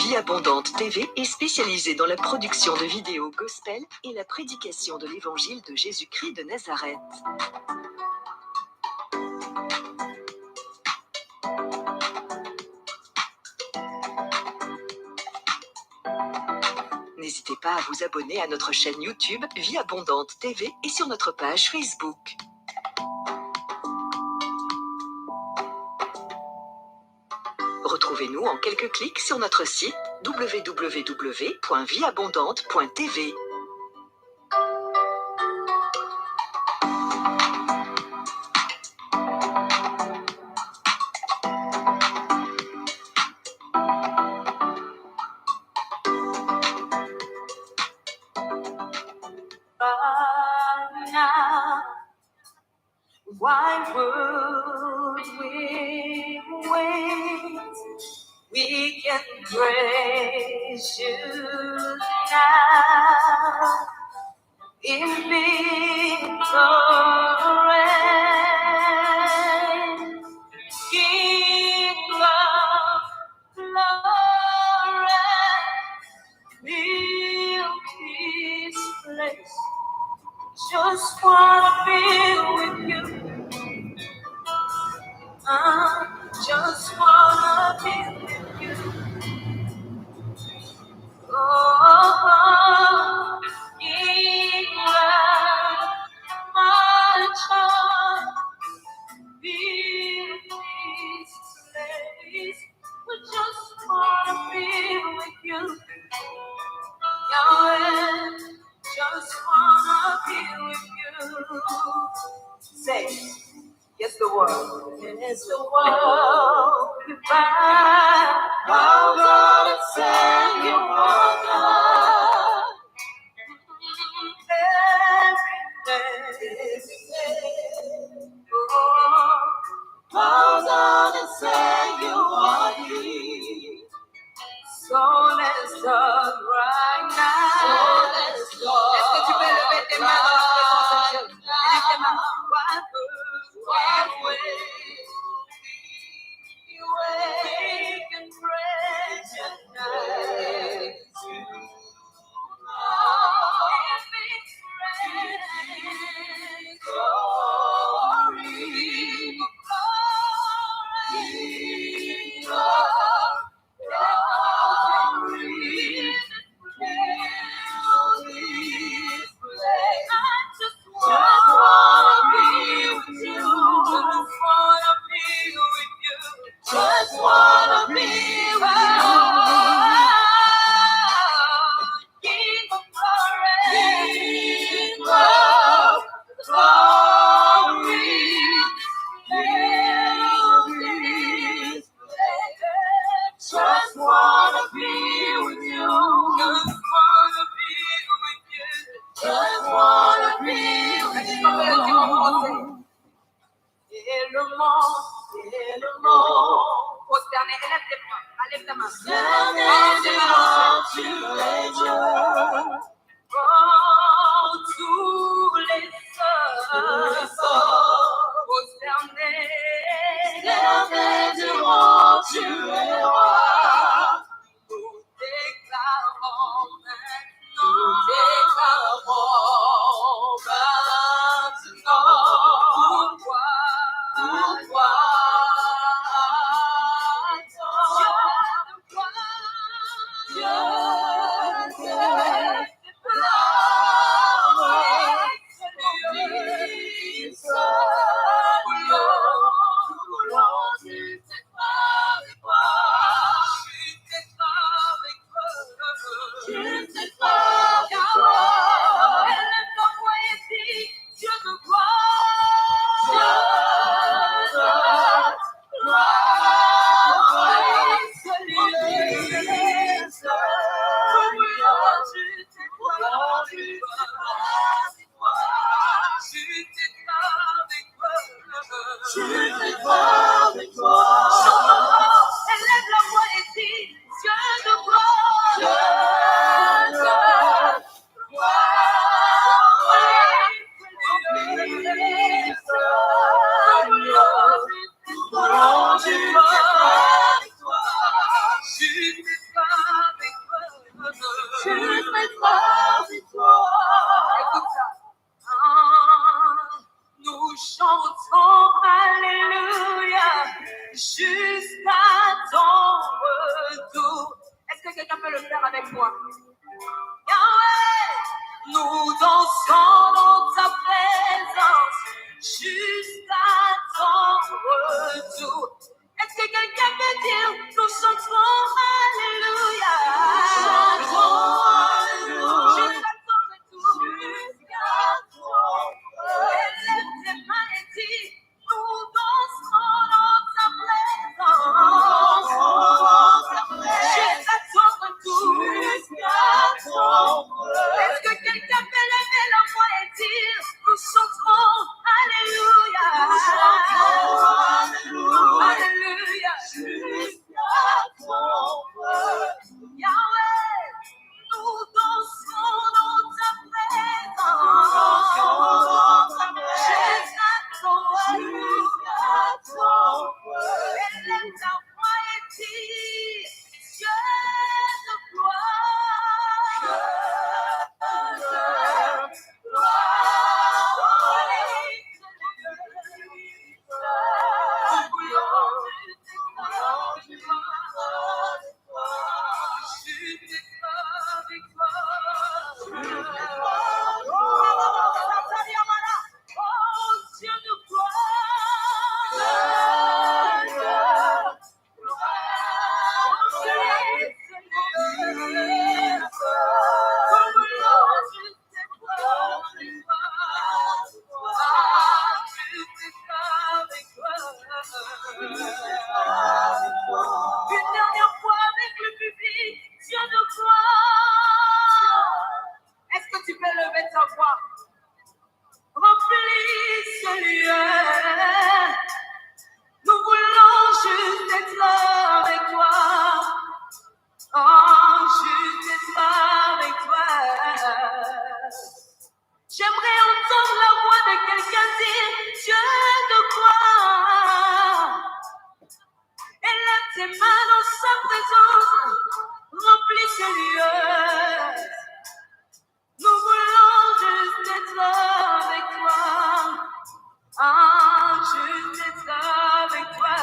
Vie Abondante TV est spécialisée dans la production de vidéos gospel et la prédication de l'évangile de Jésus-Christ de Nazareth. N'hésitez pas à vous abonner à notre chaîne YouTube Vie Abondante TV et sur notre page Facebook. Retrouvez-nous en quelques clics sur notre site www.vieabondante.tv. Why would we wait? We can praise you now in victory. King of glory, fill this place. Just wanna be with you. Just wanna be with you. Oh, King of my child, fill this place. We just wanna be with you. Yahweh, just wanna be with you. Say, yes, the world. Yes, the world. Goodbye. How God and say you are God. Every day. Oh, bow down and say you are He. So let's talk right now. So let's talk. Est-ce que tu peux lever tes mains dans la présence de Dieu? Lève tes mains. Why we can praise Your name. Just wanna be with you. King of glory, King of glory, fill this place. Just wanna be with you. Just wanna be with you. Just wanna be with you. Et le monde, prosterné, élève ta main. Oh, tous les sœurs, prosternés devant Dieu et roi. Nous déclarons maintenant, pourquoi Dieu Est-ce que quelqu'un peut le faire avec moi? Yahweh, nous dansons dans ta présence jusqu'à ton retour. Est-ce que quelqu'un peut dire, nous chantons Alléluia? Jusqu'à ton retour. Jusqu'à ton retour. Élève tes mains et dis, nous dansons dans ta présence. Jusqu'à ton retour. Est-ce que quelqu'un peut lever la voix et dire, nous chanterons Alléluia? Alléluia. Yahweh, nous dansons dans ta présence. Jusqu'à ton retour. Élève ta voix et dis, Dieu de gloire. Une dernière fois avec le public, Dieu de gloire. Est-ce que tu peux lever ta voix? Remplis ce lieu. Nous voulons juste être là avec toi. Oh, juste être là avec toi. J'aimerais entendre la voix de quelqu'un dire Dieu de gloire. Élève tes mains dans sa présence, remplis ce lieu. Nous voulons juste être là avec toi. Ah, juste être là avec toi.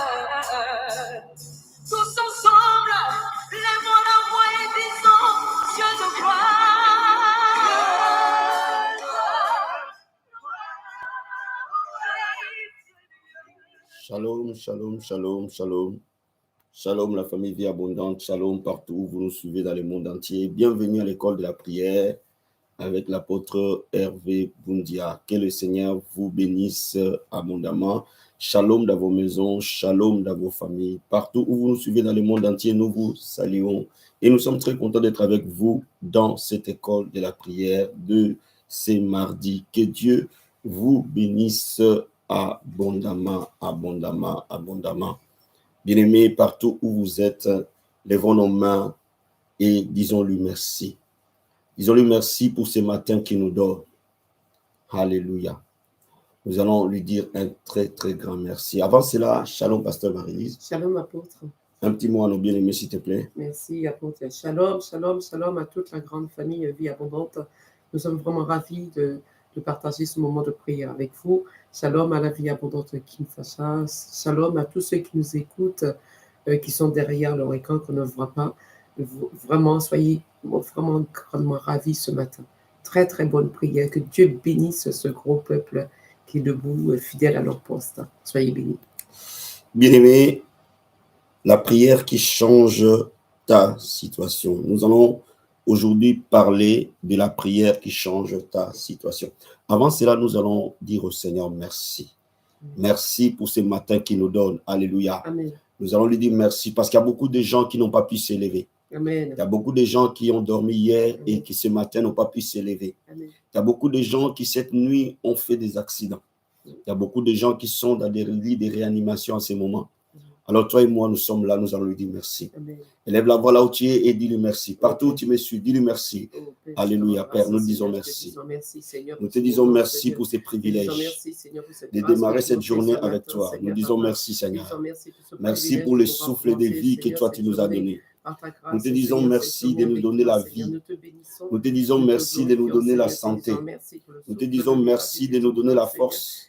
Tous ensemble, lèvons la voix et disons Dieu de gloire. Shalom, shalom, shalom, shalom. Shalom la famille Vie Abondante, shalom partout où vous nous suivez dans le monde entier. Bienvenue à l'école de la prière avec l'apôtre Hervé Boundia. Que le Seigneur vous bénisse abondamment. Shalom dans vos maisons, shalom dans vos familles. Partout où vous nous suivez dans le monde entier, nous vous saluons. Et nous sommes très contents d'être avec vous dans cette école de la prière de ce mardi. Que Dieu vous bénisse abondamment, abondamment, abondamment. Bien-aimés, partout où vous êtes, levons nos mains et disons-lui merci. Disons-lui merci pour ce matin qu'il nous donne. Alléluia. Nous allons lui dire un très, très grand merci. Avant cela, shalom, pasteur Marie-Lise. Shalom, apôtre. Un petit mot à nos bien-aimés, s'il te plaît. Merci, apôtre. Shalom, shalom, shalom à toute la grande famille Vie Abondante. Nous sommes vraiment ravis de partager ce moment de prière avec vous. Shalom à la Vie Abondante Kinshasa. Shalom à tous ceux qui nous écoutent, qui sont derrière leur écran, qu'on ne voit pas. Vraiment, soyez vraiment grandement ravis ce matin. Très, très bonne prière. Que Dieu bénisse ce gros peuple qui est debout, fidèle à leur poste. Soyez bénis. Bien-aimés, la prière qui change ta situation. Nous allons aujourd'hui parler de la prière qui change ta situation. Avant cela, nous allons dire au Seigneur merci. Merci pour ce matin qu'il nous donne. Alléluia. Amen. Nous allons lui dire merci parce qu'il y a beaucoup de gens qui n'ont pas pu s'élever. Amen. Il y a beaucoup de gens qui ont dormi hier et qui ce matin n'ont pas pu s'élever. Amen. Il y a beaucoup de gens qui cette nuit ont fait des accidents. Il y a beaucoup de gens qui sont dans des lits de réanimation en ce moment. Alors toi et moi, nous sommes là, nous allons lui dire merci. Amen. Élève la voix là où tu es et dis-lui merci. Partout où tu me suis, dis-lui merci. Oh, Père, Alléluia, Père, nous disons merci. Nous te disons merci pour ces privilèges de démarrer cette journée avec toi. Nous disons merci, Seigneur. Merci pour le souffle de vie que toi tu nous as donné. Nous te disons merci de nous donner la vie. Nous te disons merci de nous donner la santé. Nous te disons merci de nous donner la force.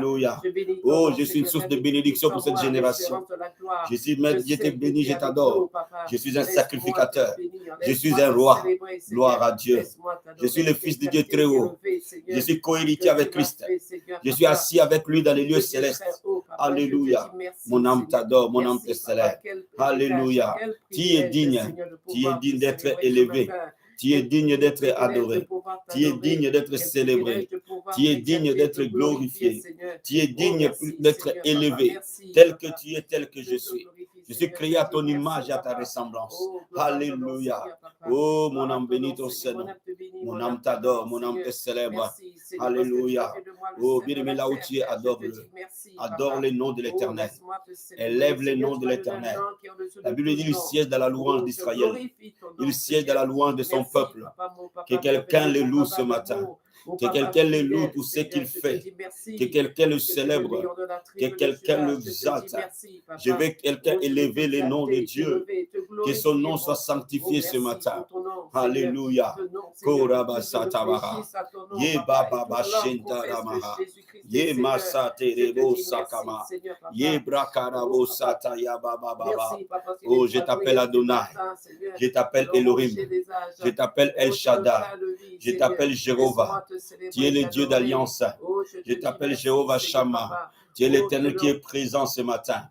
Alléluia. Oh, je suis une source de bénédiction pour cette génération. Jésus, Dieu te bénit, je t'adore. Je suis un sacrificateur. Je suis un roi. Gloire à Dieu. Je suis le Fils de Dieu très haut. Je suis co-héritier avec Christ. Je suis assis avec lui dans les lieux célestes. Alléluia. Mon âme t'adore, mon âme te célèbre. Alléluia. Tu es digne d'être élevé. Tu es digne d'être adoré. Tu es digne d'être célébré. Tu es digne d'être glorifié. Tu es digne d'être élevé. Tel que tu es, tel que je suis. Je suis créé à ton image et à ta ressemblance. Alléluia. Oh, mon âme bénit ton Seigneur. Mon âme t'adore, mon âme te célèbre. Alléluia. Oh, bien-aimé, là où tu es, adore-le. Adore le nom de l'Éternel. Élève le nom de l'Éternel. La Bible dit qu'il siège dans la louange d'Israël. Il siège dans la louange de son peuple. Que quelqu'un le loue ce matin. Que quelqu'un le loue pour ce qu'il fait. Que quelqu'un le célèbre. Que quelqu'un le exalte. Je veux quelqu'un élever le nom de Dieu. Que son nom soit sanctifié ce matin. Alléluia. Koraba Satabara. Ye Baba Bashentaramaha. Ye Seigneur. masate Je te rebo dis sakama. merci, Seigneur, papa. Ye brakarabo Oh, papa. sata ya baba baba. Merci, papa. Oh, je t'appelle Adonai. Je t'appelle Elohim. Je t'appelle El Shaddai. Je t'appelle Jéhovah. Tu es le Dieu d'alliance. Je t'appelle Jéhovah Shammah. Tu es l'Éternel qui est présent ce matin.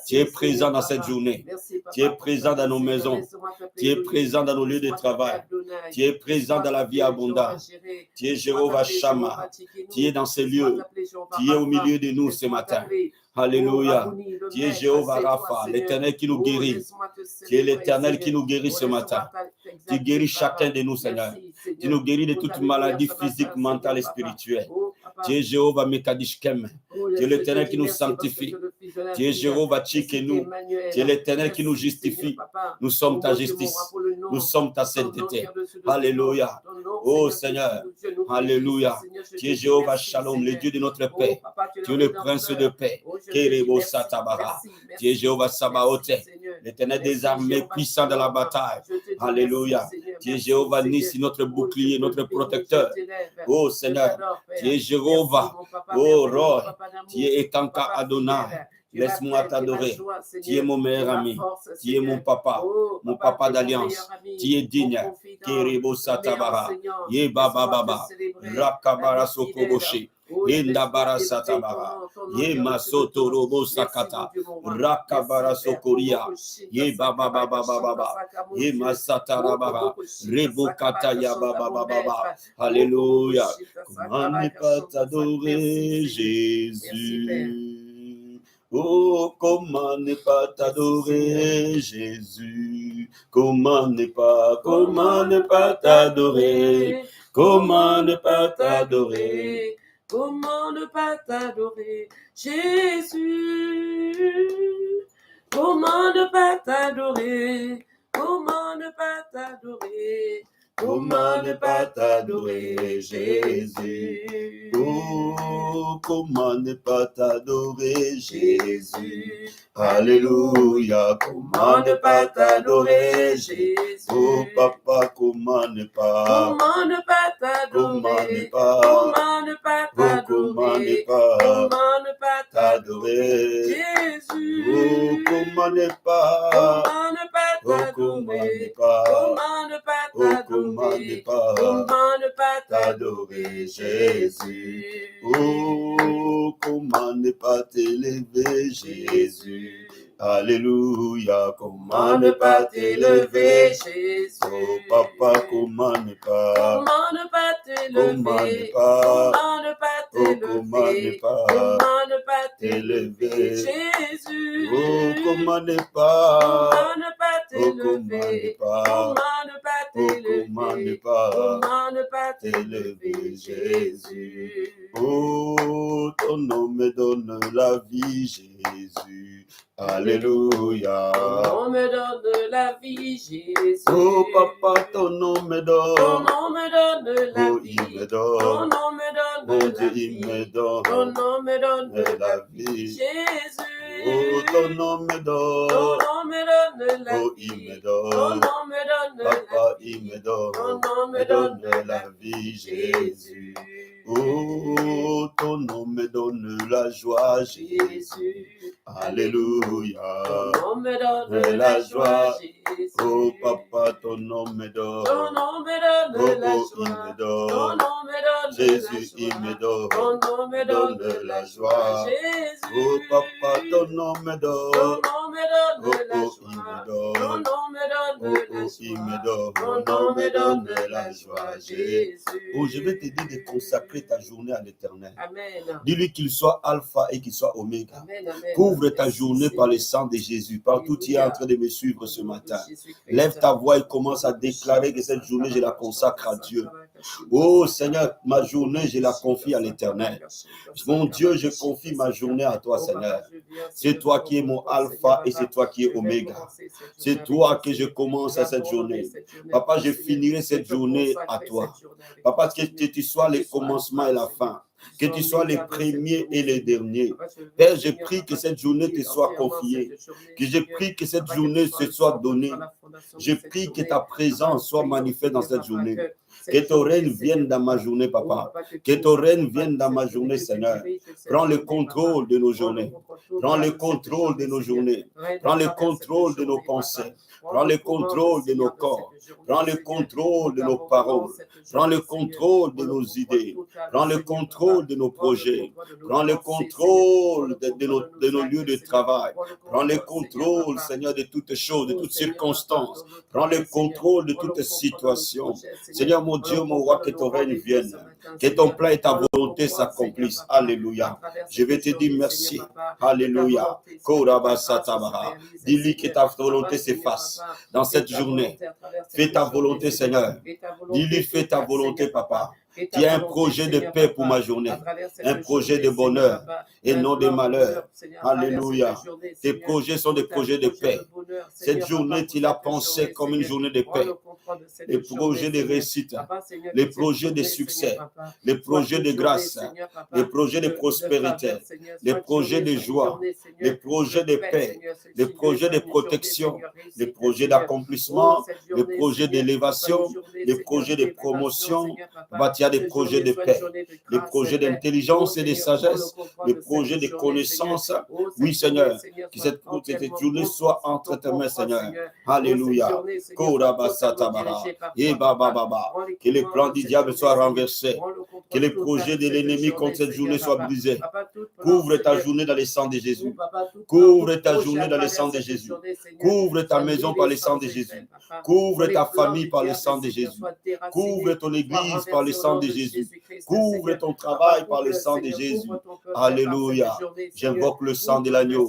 Tu es présent dans cette journée. Tu es présent dans nos maisons. Tu es présent dans nos lieux de travail. Tu es présent dans la vie abondante. Tu es Jéhovah Shammah. Tu es dans ces lieux. Tu es au milieu de nous ce matin. Alléluia. Tu es Jéhovah Rapha, l'Éternel qui nous guérit. Tu es l'Éternel qui nous guérit ce matin. Tu guéris chacun de nous, Seigneur. Tu nous guéris de toute maladie physique, mentale et spirituelle. Tu es Jéhovah Mekadishkem. Tu es l'Éternel qui nous sanctifie. Tu es Jéhovah Tchikenu. Tu es l'Éternel qui nous justifie. Nous sommes ta justice. Nous sommes ta sainteté. Alléluia. Oh Seigneur. Alléluia. Tu es Jéhovah Shalom, le Dieu de notre paix. Tu es le prince de paix. Kerebo Satabara. Tu es Jéhovah Sabaoth, l'Éternel des armées puissant dans la bataille. Alléluia. Tu es Jéhovah Nissi, notre bouclier, notre protecteur. Oh Seigneur, tu es Jéhovah. Oh Roi, tu es Ekanka Adonai. Laisse-moi t'adorer. Tu es mon meilleur ami. Tu es mon papa d'alliance. Tu es digne. Kerebo Satabara. Ye Baba Baba. Rakabara Sokoboshi. Indabara Satabara. Ye Masoto Robo Sakata. Rakabara Sokoria. Ye Baba Baba Baba. Ye Masatarabara. Rebokata Ya Baba Baba. Alléluia. Comment ne pas t'adorer, Jésus? Oh, comment ne pas t'adorer, Jésus? Comment ne pas t'adorer? Comment ne pas t'adorer? Comment ne pas t'adorer, Jésus? Comment ne pas t'adorer? Comment ne pas t'adorer? Comment ne pas t'adorer, Jésus? Oh, comment ne pas t'adorer, Jésus? Alléluia. Comment ne pas t'adorer, Jésus? Oh, papa, comment ne pas t'adorer? Comment ne pas t'adorer? Comment ne pas t'adorer, Jésus? Oh, comment ne pas t'adorer, Jésus? Oh, comment ne pas t'élever, Jésus? Alléluia. Comment ne pas t'élever, Jésus? Oh, papa, comment ne pas t'élever, Jésus? Oh, comment ne pas t'élever, Jésus? Oh, ton nom me donne la vie, Jésus. Alléluia. Ton nom me donne la vie, Jésus. Oh, papa, ton nom me donne. Ton nom me donne la vie. Il me donne. Ton nom me donne Mon la Dieu, vie. il me donne. Ton nom me donne la vie. Jésus. Oh, ton nom me donne. Ton nom me donne la Oh, vie. il me donne. Ton nom me donne Papa, la vie. il me donne. Ton nom me donne la vie, Jésus. Oh, ton nom me donne la joie, Jésus. Alléluia. Ton nom me donne la joie, Jésus. Oh, papa, ton nom me donne. Ton nom me donne la il joie. me Ton donne. nom me donne Jésus, la il joie. me donne. Ton nom me donne la joie, Jésus. Oh, papa, ton nom me donne. Ton nom me donne la il joie. me Ton donne. nom me donne la il me joie. donne. Ton nom me donne la joie, Jésus. Oh, je vais te dire de consacrer ta journée à l'Éternel. Amen. Dis-lui qu'il soit alpha et qu'il soit oméga. Amen, amen. Couvre ta Merci, journée Seigneur. par le sang de Jésus. Partout tu es en train de me suivre ce matin. Lève ta voix et commence à déclarer que cette journée, je la consacre à Dieu. Oh Seigneur, ma journée, je la confie à l'Éternel. Mon Dieu, je confie ma journée à toi, Seigneur. C'est toi qui es mon alpha et c'est toi qui es oméga. C'est toi que je commence à cette journée. Papa, je finirai cette journée à toi. Papa, que tu sois le commencement et la fin. Que tu sois les premiers et les derniers. Père, je prie que cette journée te soit confiée. Que je prie que cette journée se soit donnée. Je prie que ta présence soit manifeste dans cette journée. Que ton règne vienne dans ma journée, papa. Que ton règne vienne dans ma journée, Seigneur. Prends le contrôle de nos journées. Prends le contrôle de nos journées. Prends le contrôle de nos pensées. Prends le contrôle de nos corps. Prends le contrôle de nos paroles. Prends le contrôle de nos idées. Prends le contrôle de nos projets. Prends le contrôle de nos lieux de travail. Prends le contrôle, Seigneur, de toutes choses, de toutes circonstances. Prends le contrôle de toutes situations. Seigneur, mon Dieu, mon roi, que ton règne vienne. Que ton plan et ta volonté s'accomplissent. Alléluia. Je vais te dire merci. Alléluia. Dis-lui que ta volonté s'efface dans cette journée. Fais ta volonté, Seigneur. Dis-lui, fais ta volonté, papa. Tu as un projet de paix pour ma journée, un projet de bonheur et non de malheur. Alléluia. Tes projets sont des projets de paix. Cette journée, tu l'as pensée comme une journée de paix. Les projets de réussite, les projets de succès, les projets de grâce, les projets de prospérité, les projets de joie, les projets de paix, les projets de protection, les projets d'accomplissement, les projets d'élévation, les projets de promotion. Il y a des projets de paix, des projets d'intelligence et de sagesse, des projets de connaissance. Oui, Seigneur, que cette journée soit entre tes mains, Seigneur. Alléluia. Que les plans du diable soient renversés. Que les projets de l'ennemi contre cette journée soient brisés. Couvre ta journée dans le sang de Jésus. Couvre ta journée dans le sang de Jésus. Couvre ta maison par le sang de Jésus. Couvre ta famille par le sang de Jésus. Couvre ton église par le sang de Jésus. Couvre ton travail par le sang de Jésus. Alléluia. J'invoque le sang de l'agneau.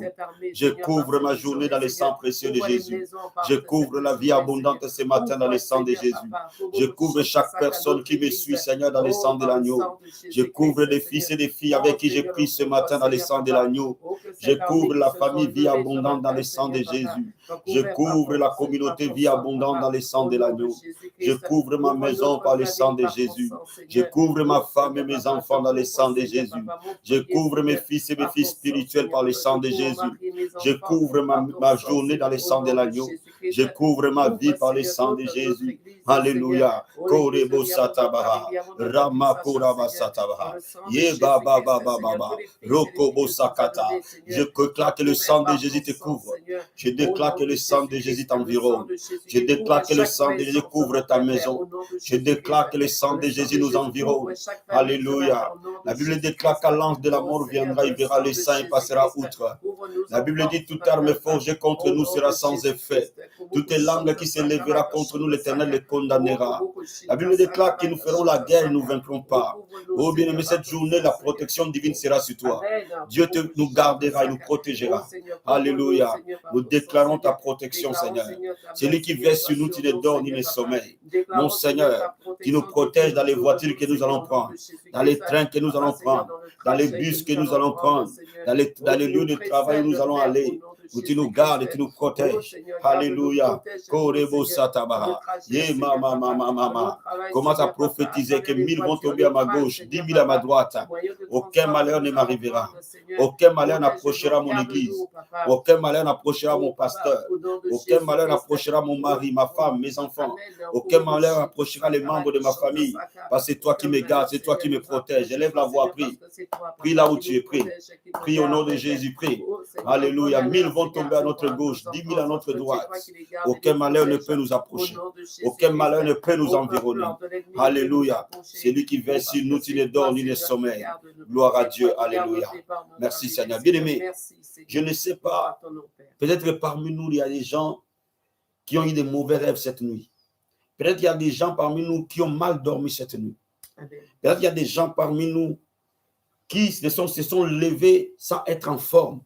Je couvre ma journée dans le sang précieux de Jésus. Je couvre la vie abondante ce matin dans le sang de Jésus. Je couvre chaque personne qui me suit, Seigneur, dans le sang de l'agneau. Je couvre les fils et les filles avec qui j'ai pris ce matin dans le sang de l'agneau. Je couvre la famille vie abondante dans le sang de Jésus. Je couvre la communauté vie abondante dans le sang de l'agneau. Je couvre ma maison par le sang de Jésus. Je couvre ma femme et mes enfants dans le sang de Jésus. Je couvre mes fils et mes filles spirituels par le sang de Jésus. Je couvre ma journée dans le sang de l'agneau. Je couvre ma vie par le sang de Jésus. Alléluia. Korebo satabaha. Rama koraba satabaha. Yeba baba baba. Rokobo sakata. Je déclare que le sang de Jésus te couvre. Je déclare que le sang de Jésus t'environne. Je déclare que le sang de Jésus couvre ta maison. Je déclare que le sang de Jésus nous environne. Alléluia. La Bible déclare qu'à l'ange de la mort viendra, il verra le sang et passera outre. La Bible dit toute arme forgée contre nous sera sans effet. Toute langue qui s'élèvera contre nous, l'Éternel les condamnera. La Bible déclare que nous ferons la guerre et nous ne vaincrons pas. Oh bien-aimé, cette journée, la protection divine sera sur toi. Dieu nous gardera et nous protégera. Alléluia. Nous déclarons ta protection, Seigneur. Celui qui veille sur nous, tu ne dors ni ne sommeil. Mon Seigneur, qui nous protège dans les voitures que nous allons prendre, dans les trains que nous allons prendre, dans les bus que nous allons prendre, dans les lieux de travail où nous allons aller, où tu nous gardes et tu nous protèges. Alléluia. Korebo satabaha. Ye mama mama mama. Commence à prophétiser que 1000 vont tomber à ma gauche, 10 000 à ma droite. Aucun malheur ne m'arrivera. Aucun malheur n'approchera mon église. Aucun malheur n'approchera mon pasteur. Aucun malheur n'approchera mon mari, ma femme, mes enfants. Aucun malheur n'approchera les membres de ma famille. Parce que c'est toi qui me gardes, c'est toi qui me protèges. Élève la voix, prie. Prie là où tu es, prie. Prie au nom de Jésus, prie. Alléluia. 1000 vont tomber à notre gauche, 10 000 à notre droite. Aucun malheur ne peut nous approcher. Aucun malheur ne peut nous environner. Alléluia. C'est lui qui veille sur nous, tu ne dors ni ne sommeil. Gloire à Dieu. Alléluia. Merci Seigneur. Bien-aimé, je ne sais pas, peut-être que parmi nous, il y a des gens qui ont eu des mauvais rêves cette nuit. Peut-être qu'il y a des gens parmi nous qui ont mal dormi cette nuit. Peut-être qu'il y a des gens parmi nous qui se sont levés sans être en forme.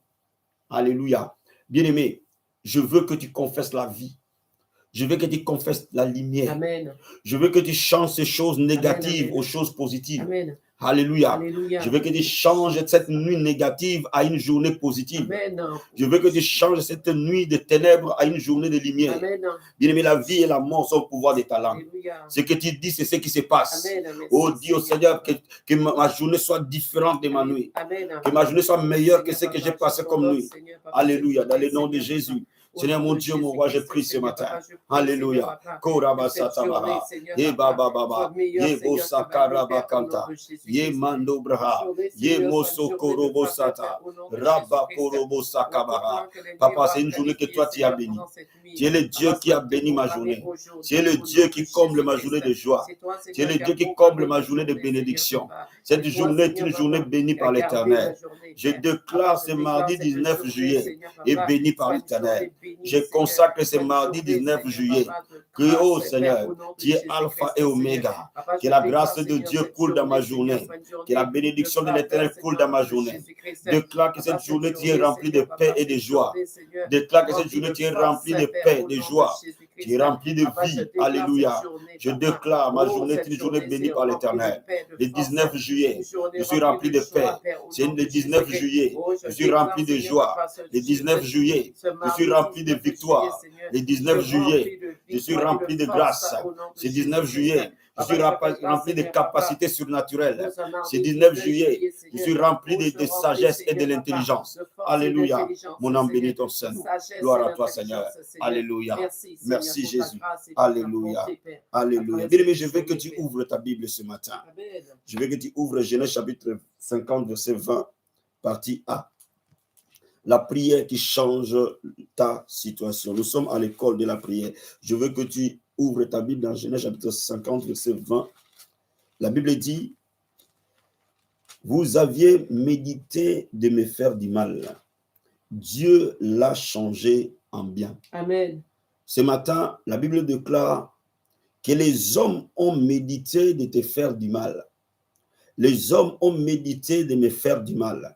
Alléluia. Bien-aimé, je veux que tu confesses la vie. Je veux que tu confesses la lumière. Amen. Je veux que tu changes ces choses négatives aux choses positives. Amen. Alléluia. Alléluia. Je veux que tu changes cette nuit négative à une journée positive. Amen. Je veux que tu changes cette nuit de ténèbres à une journée de lumière. Amen. Bien-aimé, la vie et la mort sont au pouvoir de ta langue. Alléluia. Ce que tu dis, c'est ce qui se passe. Amen. Merci, Oh, dis au Seigneur que ma journée soit différente de ma nuit. Amen. Que ma journée soit meilleure que ce que j'ai passé comme nuit. Alléluia. Dans le nom de Jésus. Seigneur mon Dieu, mon roi, je prie ce matin. Alléluia. Korabasatabaha. Ye Baba Baba. Ye Bosakarabakanta. Ye Mando Braha. Ye Moso Korobosata. Rabba Korobosakabaha. Papa, c'est une journée que toi tu as bénie. Tu es le Dieu qui a béni ma journée. Tu es le Dieu qui comble ma journée de joie. Tu es le Dieu qui comble ma journée de bénédiction. Cette journée est une journée bénie par l'Éternel. Je déclare ce mardi 19 juillet et béni par l'Éternel. Je consacre ce mardi 19 juillet. Que, oh Seigneur, tu es Alpha et Oméga. Que la grâce de Dieu coule dans ma journée. Que la bénédiction de l'Éternel coule dans ma journée. Déclare que cette journée tu es remplie de paix et de joie. Déclare que cette journée tu es remplie de paix, de joie. Tu es rempli de vie. Alléluia. Je déclare ma journée est une journée bénie par l'Éternel. Le 19 juillet, je suis rempli de paix. C'est le 19 juillet, je suis rempli de joie. Le 19 juillet, je suis rempli de victoire. Le 19 juillet, je suis rempli de grâce. Ce 19 juillet, je suis rempli de capacités surnaturelles. Ce 19 juillet, je suis rempli de sagesse et de l'intelligence. Alléluia. Mon âme bénit ton Seigneur. Gloire à toi, Seigneur. Alléluia. Merci, Jésus. Alléluia. Alléluia. Bien-aimé, je veux que tu ouvres ta Bible ce matin. Je veux que tu ouvres Genèse chapitre 50, verset 20, partie A. La prière qui change ta situation. Nous sommes à l'école de la prière. Je veux que tu ouvres ta Bible dans Genèse chapitre 50, verset 20. La Bible dit, vous aviez médité de me faire du mal. Dieu l'a changé en bien. Amen. Ce matin, la Bible déclare que les hommes ont médité de te faire du mal. Les hommes ont médité de me faire du mal.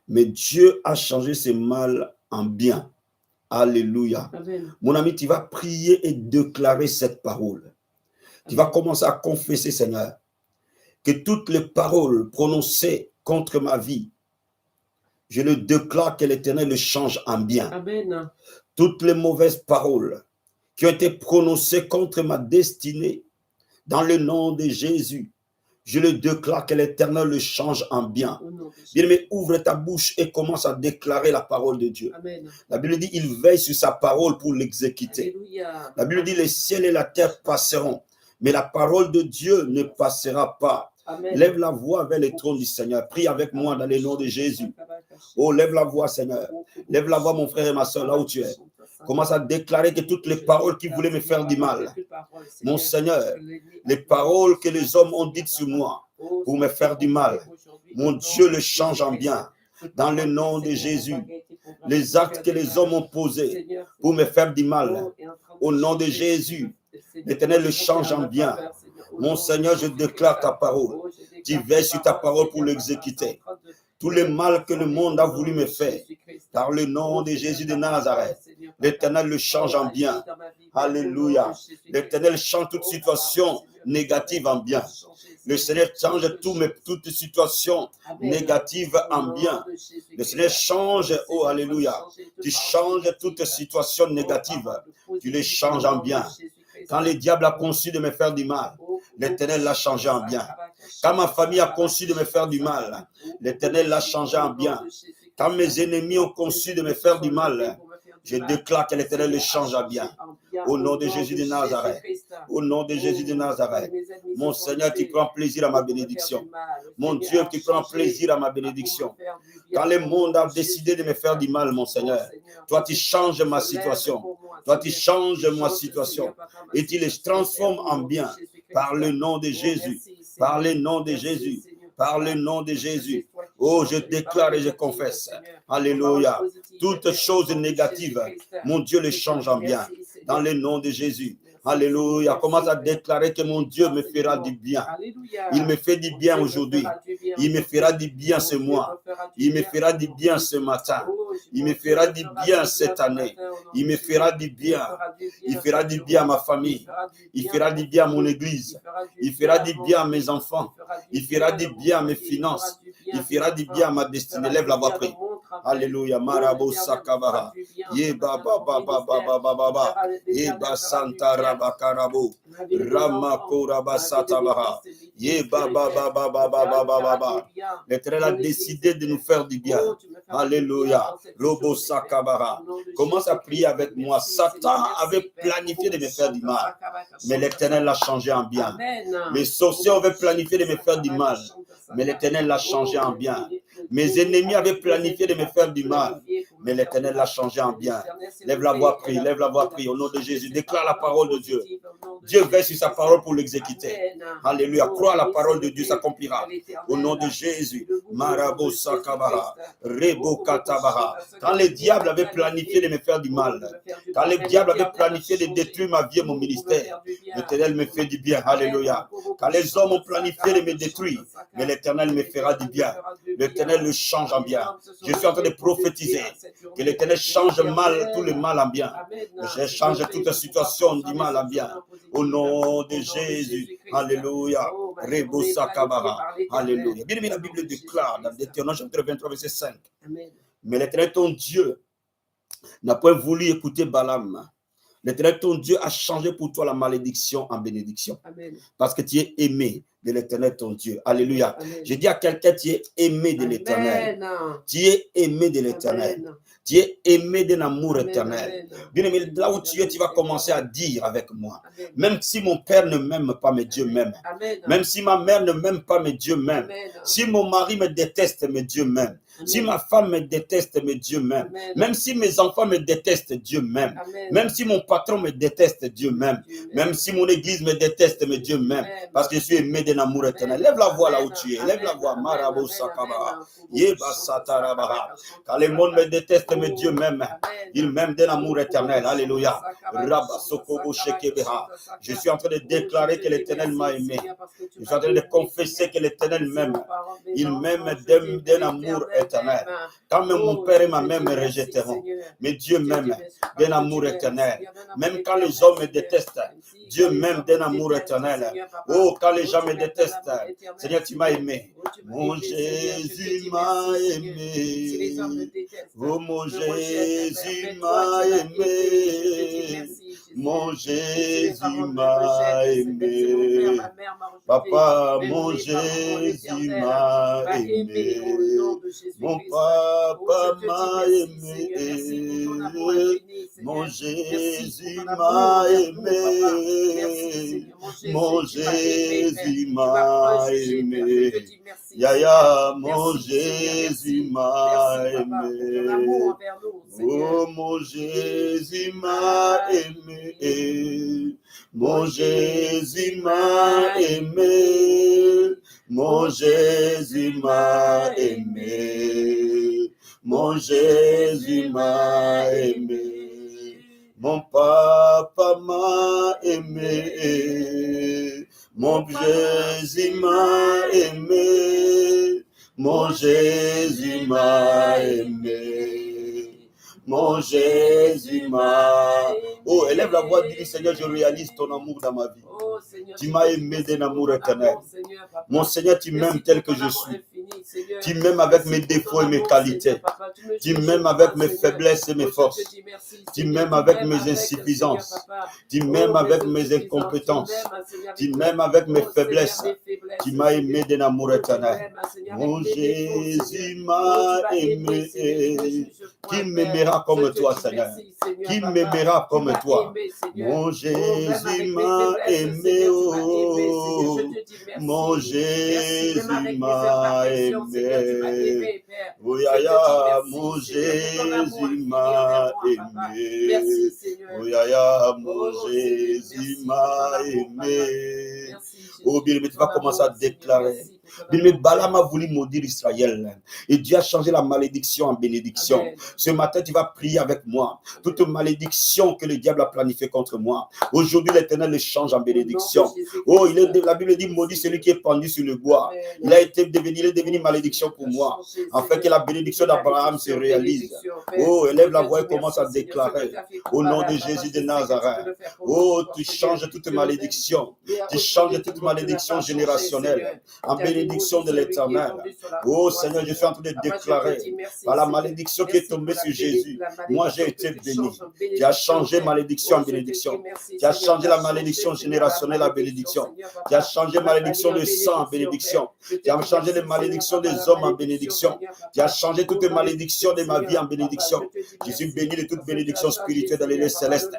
Mais Dieu a changé ce mal en bien. Alléluia. Amen. Mon ami, tu vas prier et déclarer cette parole. Tu vas commencer à confesser, Seigneur, que toutes les paroles prononcées contre ma vie, je le déclare que l'Éternel le change en bien. Amen. Toutes les mauvaises paroles qui ont été prononcées contre ma destinée, dans le nom de Jésus, je le déclare que l'Éternel le change en bien. Bien-aimé, ouvre ta bouche et commence à déclarer la parole de Dieu. Amen. La Bible dit, il veille sur sa parole pour l'exécuter. Alléluia. La Bible dit, les ciels et la terre passeront, mais la parole de Dieu ne passera pas. Amen. Lève la voix vers le trône du Seigneur. Prie avec moi dans le nom de Jésus. Oh, lève la voix, Seigneur. Lève la voix, mon frère et ma soeur, là où tu es. Commence à déclarer que toutes les paroles qui voulaient me faire du mal, mon Seigneur, les paroles que les hommes ont dites sur moi pour me faire du mal, mon Dieu le change en bien. Dans le nom de Jésus, les actes que les hommes ont posés pour me faire du mal, au nom de Jésus, l'Éternel le change en bien. Mon Seigneur, je déclare ta parole. Tu veilles sur ta parole pour l'exécuter. Tout le mal que le monde a voulu me faire, par le nom de Jésus de Nazareth, l'Éternel le change en bien. Alléluia. L'Éternel change toute situation négative en bien. Le Seigneur change toute situation négative en bien. Le Seigneur change, oh Alléluia. Tu changes toute situation négative. Tu les changes en bien. Quand le diable a conçu de me faire du mal, l'Éternel l'a changé en bien. Quand ma famille a conçu de me faire du mal, l'Éternel l'a changé en bien. Quand mes ennemis ont conçu de me faire du mal, je déclare que l'Éternel le change en bien. Au nom de Jésus de Nazareth. Au nom de Jésus de Nazareth. Mon Seigneur, tu prends plaisir à ma bénédiction. Mon Dieu, tu prends plaisir à ma bénédiction. Quand le monde a décidé de me faire du mal, mon Seigneur, toi tu changes ma situation. Toi tu changes ma situation. Et tu les transformes en bien. Par le nom de Jésus. Par le nom de Jésus. Par le nom de Jésus. Oh, je déclare et je confesse. Alléluia. Toutes choses négatives, mon Dieu les change en bien. Dans le nom de Jésus. Alléluia. Commence à déclarer que mon Dieu me fera du bien. Il me fait du bien aujourd'hui. Il me fera du bien ce mois. Il me fera du bien ce matin. Il me fera du bien cette année. Il me fera du bien. Il fera du bien à ma famille. Il fera du bien à mon église. Il fera du bien à mes enfants. Il fera du bien à mes finances. Il fera du bien à ma destinée. Lève la voix, prie. Alléluia. Marabo Sakabara. Yeba Baba Baba Baba Baba. Yeba Santa Rabakarabo. Ramakora Basatabaha. Yeba Baba Baba Baba Baba. L'Éternel a décidé de nous faire du bien. Alléluia. Robo Sakabara. Commence à prier avec moi. Satan avait planifié de me faire du mal, mais l'Éternel l'a changé en bien. Les sorciers avaient planifié de me faire du mal, mais l'Éternel l'a changé en bien. Mes ennemis avaient planifié de me faire du mal, mais l'Éternel l'a changé en bien. Lève la voix, prie, lève la voix, prie. Au nom de Jésus, déclare la parole de Dieu. Dieu veille sur sa parole pour l'exécuter. Alléluia. Crois à la parole de Dieu s'accomplira. Au nom de Jésus. Marabo Sakabara. Rebo Katabara. Quand les diables avaient planifié de me faire du mal, quand les diables avaient planifié de détruire ma vie et mon ministère, l'Éternel me fait du bien. Alléluia. Quand les hommes ont planifié de me détruire, mais l'Éternel me fera du bien. L'Éternel le change en bien. Je suis en train de prophétiser que l'Éternel change mal, tout le mal en bien. Je change toute la situation du mal en bien. Au nom de Jésus. Alléluia. Rebo Sakabara. Alléluia. Bien aimé, la Bible déclare dans Deutéronome chapitre 23, verset 5. Mais l'Éternel ton Dieu n'a point voulu écouter Balaam. L'Éternel ton Dieu a changé pour toi la malédiction en bénédiction. Amen. Parce que tu es aimé de l'Éternel ton Dieu. Alléluia. Je dis à quelqu'un, tu es aimé de l'Éternel. Tu es aimé de l'Éternel. Tu es aimé d'un amour éternel. Bien aimé, là où tu es, tu vas commencer à dire avec moi. Amen. Même si mon père ne m'aime pas, mais Dieu m'aime. Même si ma mère ne m'aime pas, mais Dieu m'aime. Si mon mari me déteste, mais Dieu m'aime. Si ma femme me déteste, mais Dieu m'aime. Même si mes enfants me détestent, Dieu m'aime. Même si mon patron me déteste, Dieu m'aime. Même si mon église me déteste, mais Dieu m'aime. Parce que je suis aimé d'un amour éternel. Lève la voix là où tu es. Lève la voix. Marabo Sakabara. Yeba Satarabara. Quand le monde me déteste, mais Dieu m'aime. Il m'aime d'un amour éternel. Alléluia. Rabba Sokobo Shekebeha. Je suis en train de déclarer que l'Éternel m'a aimé. Je suis en train de confesser que l'Éternel m'aime. Il m'aime d'un amour éternel. Quand même mon père et ma mère me rejetteront, mais Dieu m'aime d'un amour éternel. Même quand les hommes me détestent, Dieu m'aime d'un amour éternel. Oh, quand les gens me détestent, Seigneur, tu m'as aimé. Mon Jésus m'a aimé. Oh, mon Jésus m'a aimé. Mon Jésus m'a aimé. Papa, mon Jésus m'a aimé. Mon papa m'a aimé. Mon Jésus m'a aimé. Mon Jésus m'a aimé. Yaya, mon Jésus m'a aimé. Oh, mon Jésus m'a aimé. Mon Jésus m'a aimé. Mon Jésus m'a aimé. Mon Jésus m'a aimé. Mon papa m'a aimé. Mon Jésus m'a aimé. Mon Jésus m'a aimé. Mon Jésus m'a aimé. Oh, élève la voix, dis Seigneur, je réalise ton amour dans ma vie. Tu m'as aimé d'un amour éternel. Mon Seigneur, tu m'aimes tel que je suis. Tu m'aimes avec mes défauts et mes qualités. Tu m'aimes avec mes faiblesses et mes forces. Tu m'aimes avec mes insuffisances. Tu m'aimes avec mes incompétences. Tu m'aimes avec mes faiblesses. Tu m'as aimé d'un amour éternel. Mon Jésus m'a aimé. Qui m'aimera comme toi, Seigneur? Qui m'aimera comme toi? Mon Jésus m'a aimé. Oh, mon Jésus m'a aimé. Oh, yaya, mon Jésus m'a aimé. Oh, yaya, mon Jésus m'a aimé. Oh, bien, tu vas commencer à déclarer. Bien, Balaam a voulu maudire Israël. Et Dieu a changé la malédiction en bénédiction. Amen. Ce matin, tu vas prier avec moi. Toute malédiction que le diable a planifiée contre moi. Aujourd'hui, l'Éternel le change en bénédiction. Oh, la Bible dit, maudit celui qui est pendu sur le bois. Il est devenu malédiction pour moi. Afin que la bénédiction d'Abraham se réalise. Oh, élève la voix et commence à déclarer. Au nom de Jésus de Nazareth. Oh, tu changes toute malédiction. Tu changes toute malédiction générationnelle en bénédiction. bénédiction de l'Éternel. Oh Seigneur, je suis en train de déclarer par la malédiction qui est tombée sur Jésus. Moi, j'ai été béni. Tu as changé malédiction en bénédiction. Tu as changé la malédiction générationnelle en bénédiction. Tu as changé malédiction de sang en bénédiction. Tu as changé les malédictions des hommes en bénédiction. Tu as changé toutes les malédictions de ma vie en bénédiction. Je suis béni de toute bénédiction spirituelle dans les lieux célestes.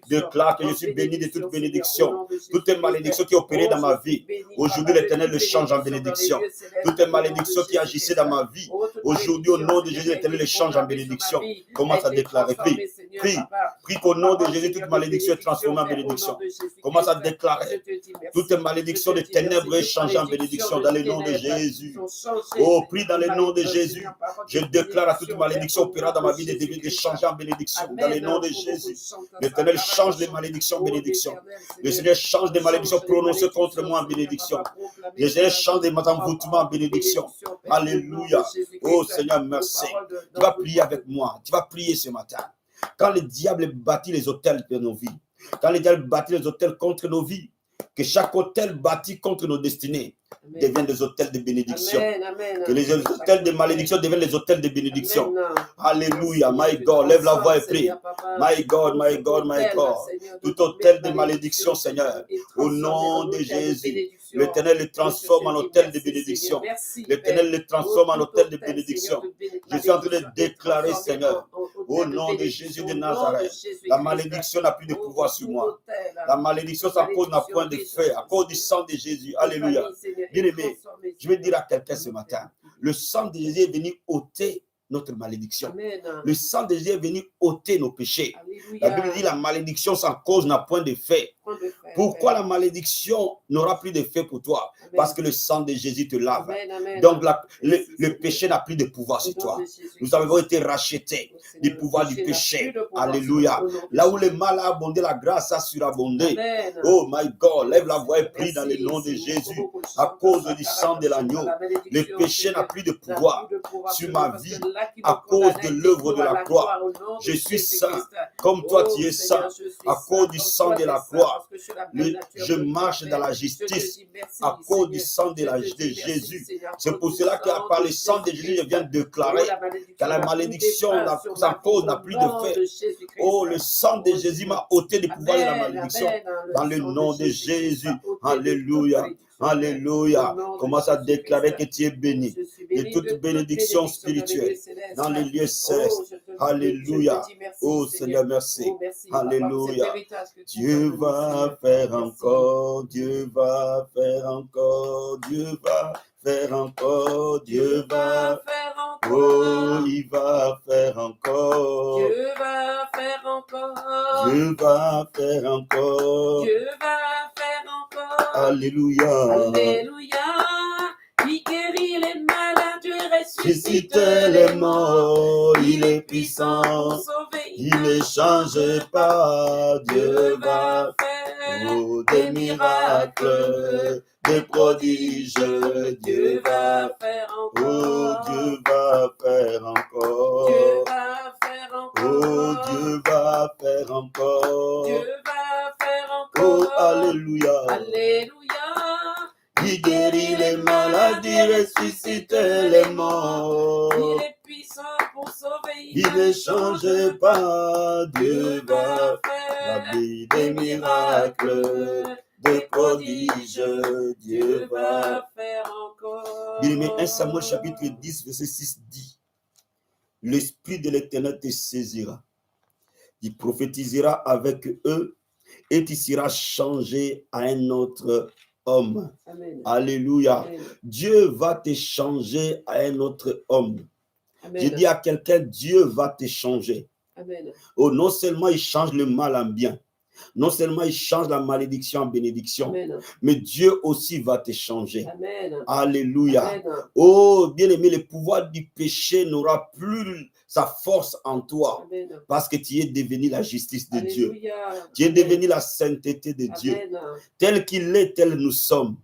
Je déclare que je suis béni de toute bénédiction. Toutes les malédictions qui opéraient dans ma vie, aujourd'hui l'Éternel le change en bénédiction. Toutes les malédictions qui agissaient dans ma vie, aujourd'hui au nom de Jésus, l'Éternel le change en bénédiction. Commence à déclarer. Prie qu'au nom de Jésus, toute malédiction est transformée en bénédiction. Commence à déclarer. Toutes les malédictions des ténèbres est changées en bénédiction dans le nom de Jésus. Oh, prie dans le nom de Jésus. Je déclare à toute malédiction opérant dans ma vie de changer en bénédiction dans le nom de Jésus. L'Éternel change les malédictions en bénédiction. Le Seigneur change des malédictions prononcées contre moi en bénédiction. Le Seigneur change des envoûtements en bénédiction. Alléluia. Oh Seigneur, merci. Tu vas prier avec moi. Tu vas prier ce matin. Quand le diable bâtit les autels de nos vies, quand le diable bâtit les autels contre nos vies, que chaque autel bâti contre nos destinées deviennent des autels de bénédiction. Que les autels de malédiction deviennent les autels de bénédiction. Alléluia. My God, lève la voix et prie. My God, my God, my God. Tout autel de malédiction, Seigneur, au nom de Jésus. L'Éternel le transforme en autel de bénédiction. L'Éternel le transforme en autel de bénédiction. Je suis en train de déclarer, Seigneur, au nom de Jésus de Nazareth, la malédiction n'a plus de pouvoir sur moi. La malédiction, à cause n'a point de fait, à cause du sang de Jésus. Alléluia. Bien-aimé, je vais dire à quelqu'un ce matin, le sang de Jésus est venu ôter notre malédiction. Le sang de Jésus est venu ôter nos péchés. La Bible dit la malédiction sans cause n'a point de fait. Pourquoi la malédiction n'aura plus d'effet pour toi? Parce que le sang de Jésus te lave. Donc le péché n'a plus de pouvoir sur toi. Nous avons été rachetés du pouvoir du péché. Alléluia. Là où le mal a abondé, la grâce a surabondé. Oh my God, lève la voix et prie dans le nom de Jésus. À cause du sang de l'agneau, le péché n'a plus de pouvoir sur ma vie. À cause de l'œuvre de la croix, je suis saint comme toi tu es saint. À cause du sang de la croix, je marche dans la justice à cause du sang de Jésus. C'est pour cela que par le sang de Jésus, je viens de déclarer que la malédiction, sa cause n'a plus de fait. Oh, le sang de Jésus m'a ôté du pouvoir de la malédiction. Dans le nom de Jésus. Alléluia. Alléluia. Commence à déclarer que tu es béni de toute bénédiction spirituelle dans les lieux célestes. Alléluia. Oh Seigneur, merci. Alléluia. Dieu va faire encore, Dieu va faire encore, Dieu va faire encore, Dieu va faire encore. Oh, il va faire encore. Dieu va faire encore. Dieu va faire encore. Dieu va faire encore. Alléluia. Alléluia. Il guérit les malades, Dieu ressuscite les morts. Il est puissant. Il ne change pas. Dieu va faire des miracles, des prodiges. Dieu va faire encore. Oh, Dieu va faire encore. Dieu va faire encore. Oh, Dieu va faire encore. Dieu va faire encore. Oh, alléluia. Alléluia. Il guérit les maladies, ressuscite les morts. Il est puissant pour sauver. Il ne change pas. Dieu va faire des miracles, des prodiges. Dieu va faire encore. Bien-aimé, 1 Samuel chapitre 10, verset 6 dit: l'Esprit de l'Éternel te saisira. Il prophétisera avec eux et tu seras changé à un autre homme. Amen. Alléluia. Amen. Dieu va te changer à un autre homme. Amen. Je dis à quelqu'un, Dieu va te changer. Amen. Oh, non seulement il change le mal en bien, non seulement il change la malédiction en bénédiction, Amen. Mais Dieu aussi va te changer. Amen. Alléluia. Amen. Oh, bien-aimé, le pouvoir du péché n'aura plus sa force en toi. Amen. Parce que tu es devenu la justice de Alléluia. Dieu. Tu es devenu la sainteté de Amen. Dieu. Tel qu'il est, tel nous sommes.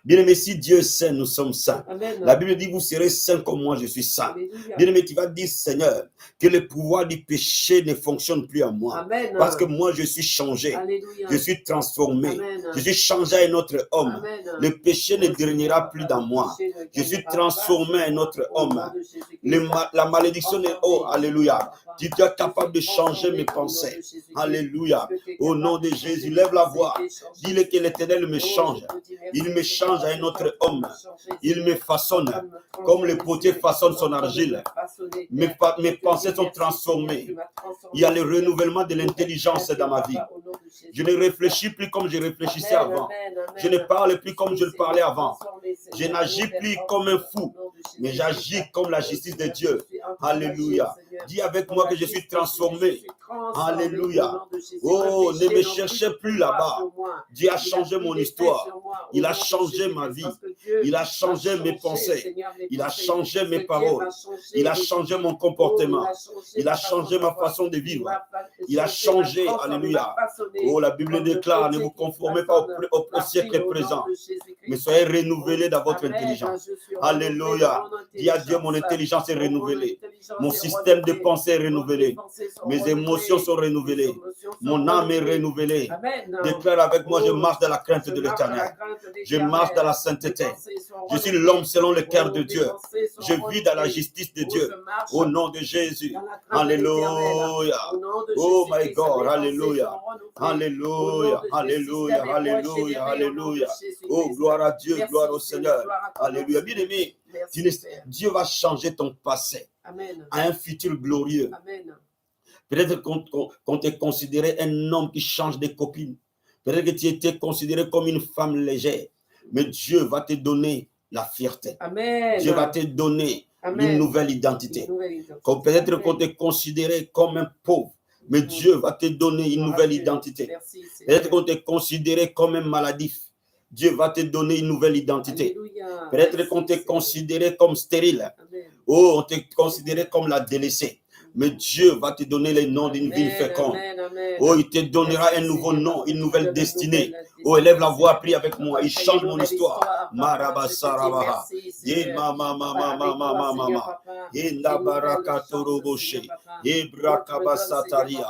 Bien-aimé, si Dieu est saint, nous sommes saints. Amen. La Bible dit, vous serez saints comme moi, je suis saint. Alléluia. Bien-aimé, tu vas dire, Seigneur, que le pouvoir du péché ne fonctionne plus en moi. Amen. Parce que moi, je suis changé. Alléluia. Je suis transformé. Amen. Je suis changé à un autre homme. Amen. Le péché ne régnera plus dans moi. Je suis transformé à un autre homme. La malédiction est... Oh, alléluia. Tu es capable de changer mes pensées. Alléluia. Au nom de Jésus, lève la voix. Dis-le que l'Éternel me change. Il me change à un autre homme. Il me façonne comme le potier façonne son argile. Mes pensées sont transformées. Il y a le renouvellement de l'intelligence dans ma vie. Je ne réfléchis plus comme je réfléchissais avant. Je ne parle plus comme je le parlais avant. Je n'agis plus comme un fou, mais j'agis comme la justice de Dieu. Alléluia. Dis avec moi que je suis transformé. Alléluia. Oh, ne me cherchez plus là-bas. Dieu a changé mon histoire. Il a changé ma vie. Il a changé mes pensées. Il a changé mes paroles. Il a changé mon comportement. Il a changé ma façon de vivre. Il a changé. Alléluia. Oh, la Bible déclare, ne vous conformez pas au siècle présent, mais soyez renouvelés dans votre intelligence. Alléluia. Dis à Dieu, mon intelligence est renouvelée. Mon système de pensée est renouvelé. Mes émotions sont renouvelées. Mon âme est renouvelée. Déclare avec moi, je marche dans la crainte de l'Éternel. Je marche dans la sainteté. Je suis l'homme selon le cœur de Dieu. Je vis dans la justice de Dieu. Au nom de Jésus. Alléluia. Oh my God. Alléluia. Alléluia. Alléluia. Alléluia. Alléluia. Oh, gloire à Dieu. Gloire au Seigneur. Alléluia. Bien aimé, Dieu va changer ton passé à un futur glorieux. Peut-être qu'on t'est considéré un homme qui change de copine. Peut-être que tu étais considéré comme une femme légère. Mais Dieu va te donner la fierté. Dieu va te donner une nouvelle identité. Peut-être qu'on t'est considéré comme un pauvre. Mais Dieu va te donner une nouvelle identité. Peut-être qu'on t'est considéré comme un maladif. Dieu va te donner une nouvelle identité. Peut-être qu'on t'est considéré comme stérile. Oh, on t'est considéré comme la délaissée. Mais Dieu va te donner le nom d'une ville féconde. Oh, il te donnera un nouveau nom, une nouvelle destinée. Oh, élève la voix, prie avec moi. Il change mon histoire. Marabasarabaha. Ye mama mama mama mama. Ye nabarakatoroboche. Ye brakabasataria.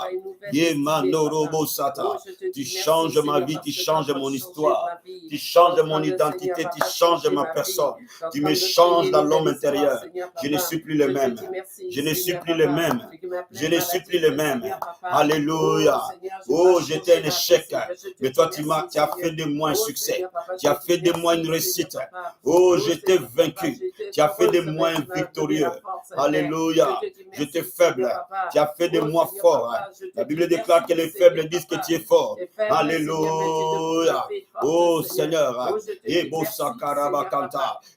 Ye manorobosata. Tu changes ma vie, tu changes mon histoire. Tu changes mon identité, tu changes ma personne. Tu me changes dans l'homme intérieur. Je ne suis plus le même. Je ne suis plus le même. Je ne suis plus le même. Alléluia. Oh, j'étais un échec. Mais toi, tu as fait de moi un succès. Tu as fait de moi une réussite. Oh, j'étais vaincu. Tu as fait de moi un victorieux. Alléluia. J'étais faible. Tu as fait de moi fort. La Bible déclare que les faibles disent que tu es fort. Alléluia. Oh, Seigneur.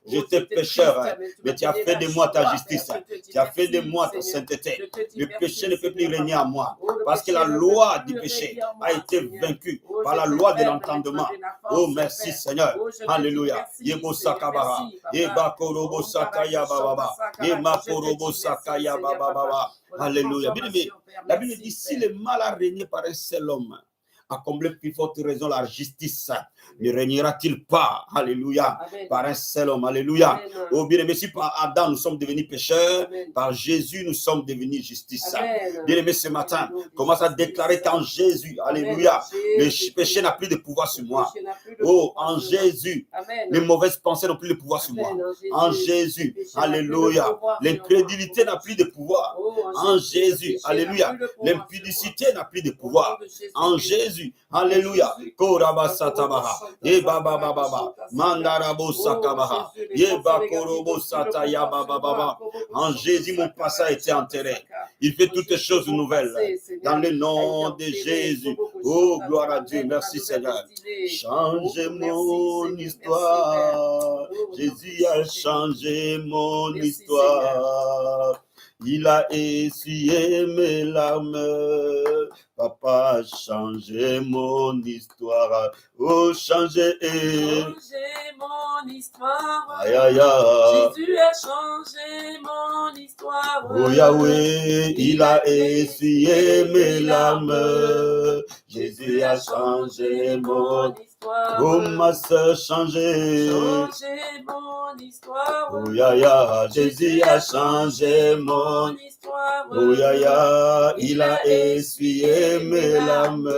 J'étais pécheur. Mais tu as fait de moi ta justice. Tu as fait de moi ta sainteté. Le péché ne peut plus régner en moi. Parce que la loi du péché a été vaincue par la loi de l'entendement. Oh, merci Seigneur. Alléluia. Yebo sakabara. Yeba korobo sakaya bababa. Yema korobo sakaya bababa. Alléluia. Bien aimé, la Bible dit, si le mal a régné par un seul homme, à combler plus forte raison la justice ne régnera-t-il pas, alléluia, par un seul homme, alléluia. Oh bien-aimé, si par Adam nous sommes devenus pécheurs, par Jésus nous sommes devenus justice. Bien-aimé, ce matin, commence à déclarer qu'en Jésus, alléluia, le péché n'a plus de pouvoir sur moi. Oh, en Jésus, les mauvaises pensées n'ont plus de pouvoir sur moi. En Jésus, alléluia, l'incrédulité n'a plus de pouvoir. En Jésus, alléluia, l'impudicité n'a plus de pouvoir. En Jésus, alléluia, Korabasatabaha. Ye baba baba mandarabo sakabaha ye bakorobo sataya baba baba. En Jésus mon passé a été enterré. Il fait toutes choses nouvelles dans le nom de Jésus. Oh gloire à Dieu, merci Seigneur. Change mon histoire. Jésus a changé mon histoire. Il a essuyé mes larmes Papa, changez mon histoire. Oh, changez. Changez mon histoire. Aïe, aïe, aïe. Jésus a changé mon histoire. Oh Yahweh, il a essuyé mes larmes. Jésus a changé mon histoire. Oh ma soeur, changez. Changez mon histoire. Oh Yahya, Jésus a changé mon histoire. Oh Yahya, il a essuyé mes larmes.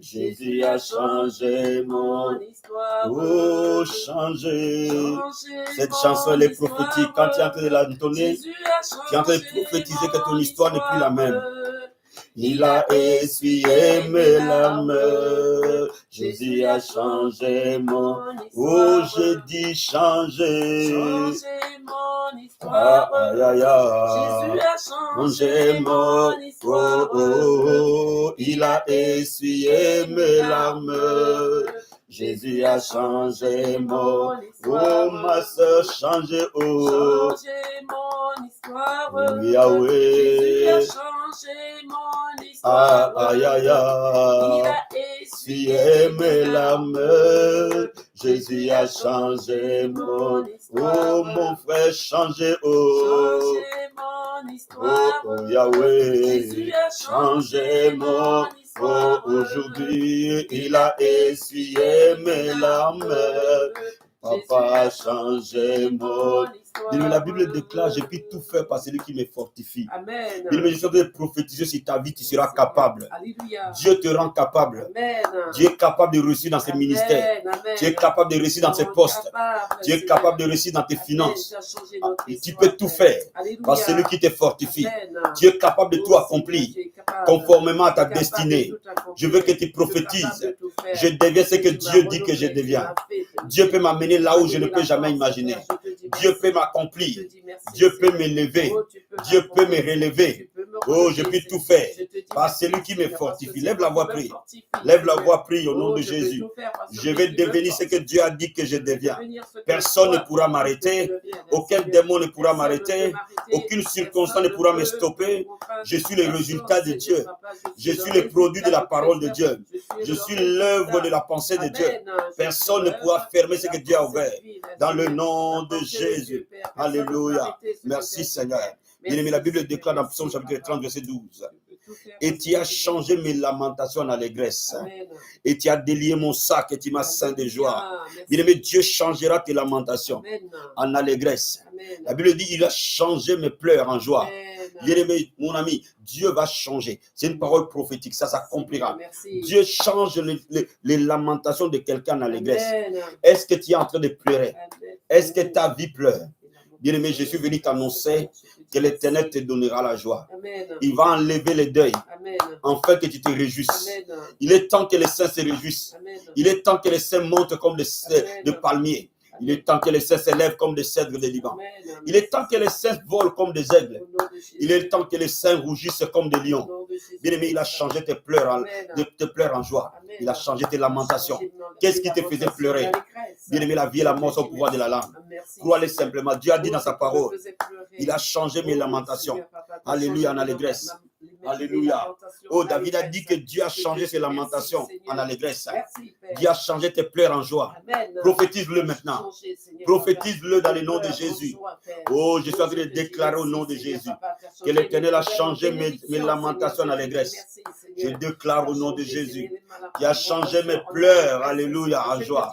Jésus a changé mon histoire. Oh, changez. Cette chanson, elle est prophétique. Quand tu es en train de l'entonner, tu es en train de prophétiser que ton histoire n'est plus la même. Il a essuyé mes larmes. Jésus a changé mon Oh, je dis changer. Mon histoire. Aïe, aïe, aïe. Jésus a changé mon histoire. Oh, il a essuyé mes larmes. Jésus a changé mon Oh, ma soeur, changez oh. Changez mon histoire. Oh, Yahweh. Jésus a changé mon Ah, histoire. aïe, aïe, Il aïe. a Essuyé mes larmes. Jésus a changé mon Oh, mon frère, changez oh. Changez mon Oh, histoire. oh, Yahweh. Jésus a Changez mon Oh, aujourd'hui, il a essuyé mes larmes. Papa, changez mon Dis-le, la Bible déclare, je peux tout faire par celui qui me fortifie. Amen. Dis-le, je suis en train de prophétiser sur ta vie, tu seras capable. Alléluia. Dieu te rend capable. Amen. Dieu est capable de réussir dans ses Amen. ministères. Amen. Tu es capable de réussir dans ses postes. Tu es capable de réussir dans tes finances. Et tu peux tout faire par celui qui te fortifie. Tu es capable de tout accomplir conformément à ta destinée. Je veux que tu prophétises. Je deviens ce que Dieu dit que je deviens. Dieu peut m'amener là où je ne peux jamais imaginer. Dieu peut m'accomplir. Dieu peut m'élever. Dieu peut me relever. Oh, je peux tout faire par celui qui me fortifie. Lève la voix, prie. Lève la voix, prie au nom de Jésus. Je vais devenir ce que Dieu a dit que je deviens. Personne ne pourra m'arrêter. Aucun démon ne pourra m'arrêter. Aucune circonstance ne pourra me stopper. Je suis le résultat de Dieu. Je suis le produit de la parole de Dieu. Je suis l'œuvre de la pensée de Dieu. Personne ne pourra fermer ce que Dieu a ouvert. Dans le nom de Jésus. Alléluia. Merci Seigneur. Bien-aimé, la Bible déclare dans Psaume chapitre 30, verset 12. Et tu as changé mes lamentations en allégresse. Et tu as délié mon sac et tu m'as ceint de joie. Bien-aimé, Dieu changera tes lamentations en allégresse. La Bible dit, il a changé mes pleurs en joie. Bien-aimé, mon ami, Dieu va changer. C'est une parole prophétique, ça s'accomplira. Dieu change les lamentations de quelqu'un en allégresse. Est-ce que tu es en train de pleurer? Est-ce que ta vie pleure? Bien-aimé, je suis venu t'annoncer que l'Éternel te donnera la joie. Il va enlever les deuils, afin que tu te réjouisses. Il est temps que les saints se réjouissent. Il est temps que les saints montent comme des palmiers. Il est temps que les saints s'élèvent comme des cèdres de Liban. Il est temps que les saints volent comme des aigles. Il est temps que les saints rougissent comme des lions. Bien-aimé, il a changé tes pleurs en joie. Il a changé tes lamentations. Qu'est-ce qui te faisait pleurer? Bien-aimé, la vie et la mort sont au pouvoir de la langue. Crois-le simplement. Dieu a dit dans sa parole, il a changé mes lamentations. Alléluia, en allégresse. Alléluia. Oh, David a dit que Dieu a changé ses lamentations en allégresse. Dieu a changé tes pleurs en joie. Prophétise-le maintenant. Prophétise-le dans le nom de Jésus. Oh, je suis en train de déclarer au nom de Jésus que l'Éternel a changé mes lamentations en allégresse. Je déclare au nom de Jésus qui a changé mes pleurs, alléluia, en joie.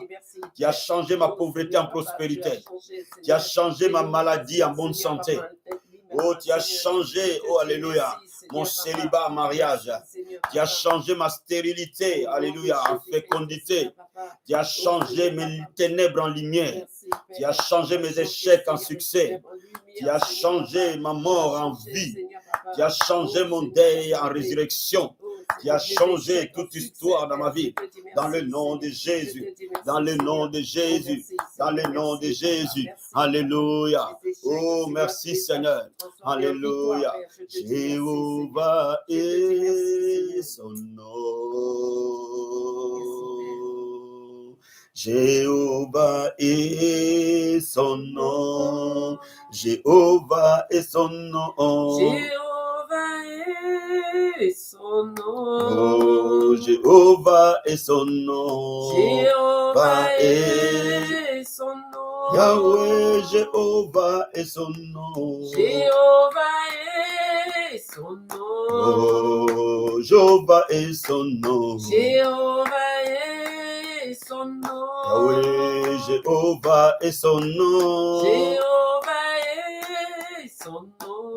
Qui a changé ma pauvreté en prospérité. Qui a changé ma maladie en bonne santé. Oh, tu as changé, oh alléluia, mon célibat en mariage. Tu as changé ma stérilité, alléluia, en fécondité. Tu as changé mes ténèbres en lumière. Tu as changé mes échecs en succès. Tu as changé ma mort en vie. Tu as changé mon deuil en résurrection. Tu as changé toute histoire dans ma vie. Dans le nom de Jésus. Dans le nom de Jésus. Dans le nom de Jésus. Alléluia. Oh, merci Seigneur. Alléluia. Jéhovah est son nom. Jéhovah est son nom. Jéhovah est son nom. Jéhovah est son nom. Oh, Jéhovah est son nom. Jéhovah est son nom. Yahweh, Jéhovah est son nom. Jéhovah est son nom. Oh, Jéhovah est son nom. Jéhovah est son nom. Yahweh, Jéhovah est son nom. Jéhovah est son nom.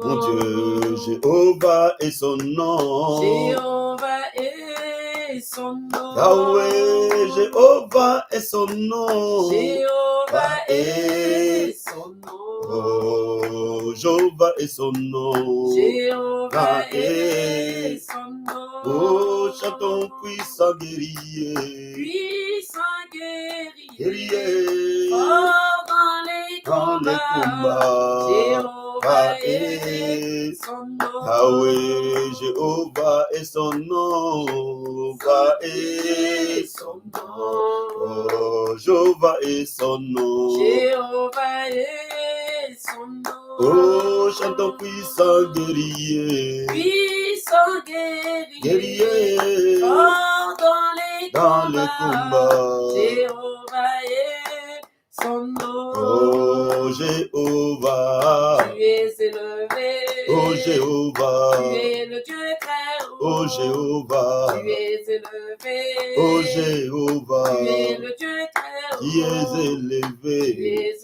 Mon Dieu, Jéhovah est son nom. Jéhovah est son nom. Yahweh, Jéhovah est son nom. Jéhovah est son nom. Oh, Jéhovah est son nom. Jéhovah est son nom. Oh, chantons puissant guerrier. Puissant guerrier. Guerrier. Fort dans les combats. Jéhovah est son nom. Yahweh, Jéhovah est son nom. Jéhovah est son nom. Oh, Jéhovah est son nom. Jéhovah est son nom. Oh, chantons puissant guerrier. Puissant guerrier. Guerrier. Fort dans les combats. Jéhovah est son nom. Oh, Jéhovah. Tu es élevé. Oh, Jéhovah. Tu es le Dieu très haut. Oh, Jéhovah. Tu es élevé. Oh, Jéhovah. Tu es le Dieu très haut. Qui es Tu élevé. es